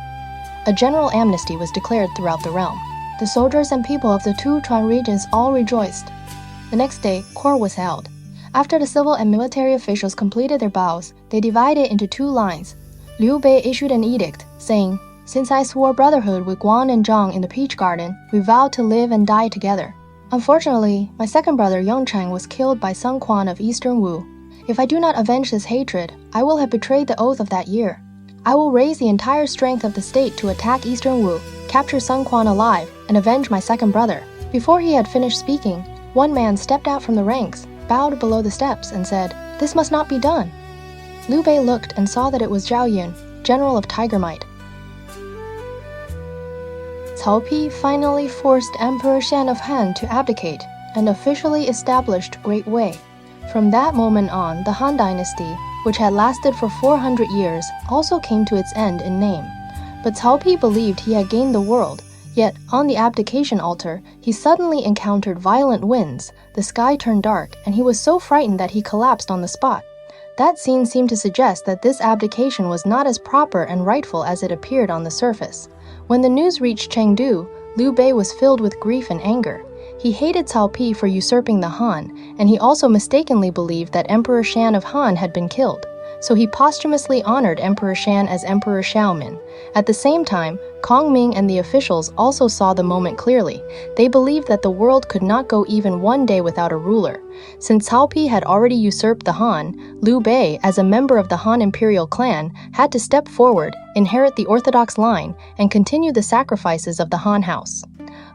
A general amnesty was declared throughout the realm. The soldiers and people of the two Chuan regions all rejoiced. The next day, court was held. After the civil and military officials completed their bows, they divided into two lines. Liu Bei issued an edict, saying, "Since I swore brotherhood with Guan and Zhang in the Peach Garden, we vowed to live and die together. Unfortunately, my second brother Yongchang was killed by Sun Quan of Eastern Wu. If I do not avenge this hatred, I will have betrayed the oath of that year. I will raise the entire strength of the state to attack Eastern Wu, capture Sun Quan alive, and avenge my second brother." Before he had finished speaking, one man stepped out from the ranks, bowed below the steps, and said, "This must not be done." Liu Bei looked and saw that it was Zhao Yun, general of Tiger Might. Cao Pi finally forced Emperor Shan of Han to abdicate and officially established Great Wei. From that moment on, the Han dynasty, which had lasted for 400 years, also came to its end in name. But Cao Pi believed he had gained the world, yet on the abdication altar, he suddenly encountered violent winds, the sky turned dark, and he was so frightened that he collapsed on the spot. That scene seemed to suggest that this abdication was not as proper and rightful as it appeared on the surface. When the news reached Chengdu, Liu Bei was filled with grief and anger. He hated Cao Pi for usurping the Han, and he also mistakenly believed that Emperor Shan of Han had been killed. so he posthumously honored Emperor Shan as Emperor Xiaomin. At the same time, Kong Ming and the officials also saw the moment clearly. They believed that the world could not go even one day without a ruler. Since Cao Pi had already usurped the Han, Liu Bei, as a member of the Han imperial clan, had to step forward, inherit the orthodox line, and continue the sacrifices of the Han house.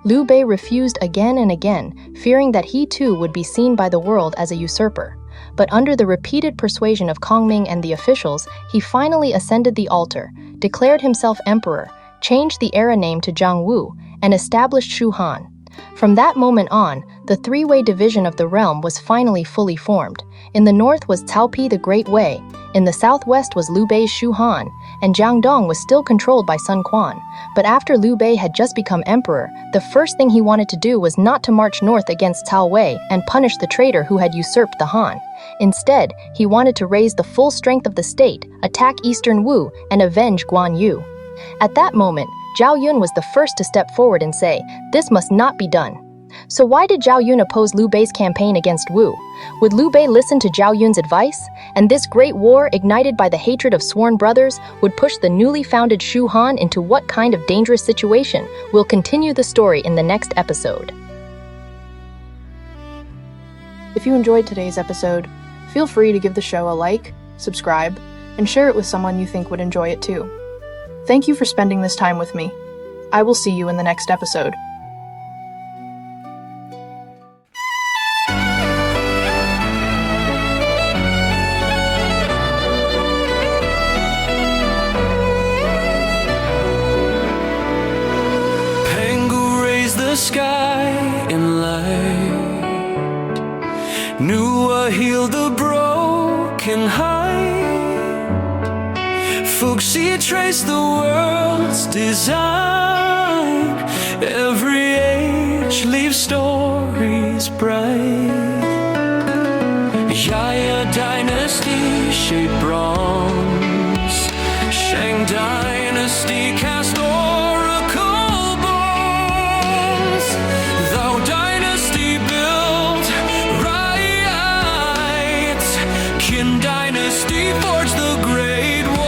Liu Bei refused again and again, fearing that he too would be seen by the world as a usurper. But under the repeated persuasion of Kong Ming and the officials, he finally ascended the altar, declared himself emperor, changed the era name to Zhang Wu, and established Shu Han. From that moment on, the three-way division of the realm was finally fully formed. In the north was Cao Pi the Great Wei, in the southwest was Liu Bei's Shu Han, and Jiangdong was still controlled by Sun Quan. But after Liu Bei had just become emperor, the first thing he wanted to do was not to march north against Cao Wei and punish the traitor who had usurped the Han. Instead, he wanted to raise the full strength of the state, attack eastern Wu, and avenge Guan Yu. At that moment, Zhao Yun was the first to step forward and say, "This must not be done." So why did Zhao Yun oppose Liu Bei's campaign against Wu? Would Liu Bei listen to Zhao Yun's advice? And this great war, ignited by the hatred of sworn brothers, would push the newly founded Shu Han into what kind of dangerous situation? We'll continue the story in the next episode. If you enjoyed today's episode, feel free to give the show a like, subscribe, and share it with someone you think would enjoy it too. Thank you for spending this time with me. I will see you in the next episode. The sky in light, Nua healed the broken heart. Fuxi traced the world's design. Every age leaves stories bright. Yaya dynasty shaped bronze. Shang dynasty cast oracle bones. Thou dynasty built right. Qin dynasty forged the great walls.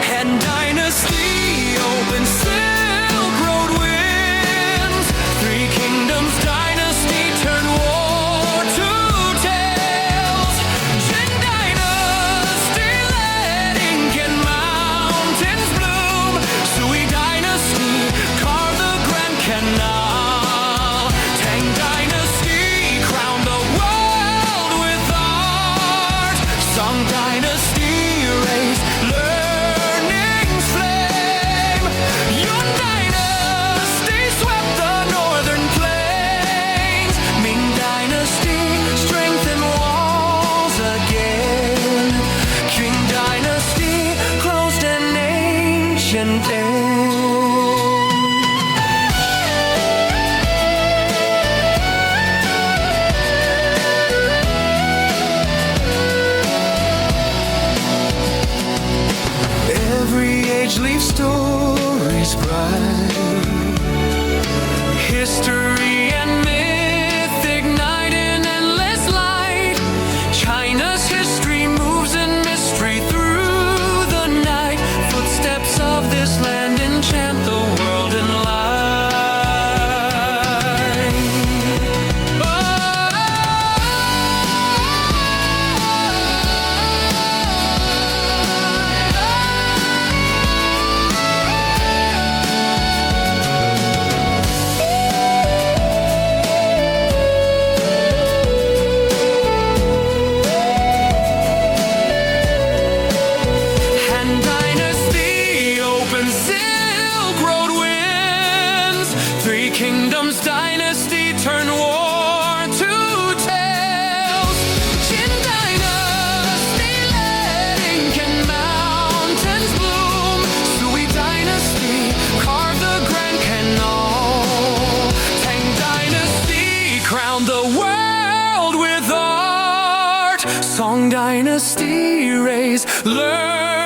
Han dynasty opened Silk Road winds. Three Kingdoms dynasty turned war to tales. Jin dynasty led ink and mountains bloom. Sui dynasty carved the Grand Canal. Tang dynasty crowned the world with art. Song dynasty raised learning's flame. Yun dynasty swept the northern plains. Ming dynasty strengthened walls again. Qing dynasty closed an ancient end. Every age leaves stories bright. History and myth ignite in endless light. China's history moves in mystery through the night. Footsteps of this land enchant the world in light. Han dynasty opened Silk Road winds. Three Kingdoms dynasty turned war to tales. Qin dynasty led ink and mountains bloom. Sui dynasty carved the Grand Canal. Tang dynasty crowned the world with art. Song dynasty raised learning.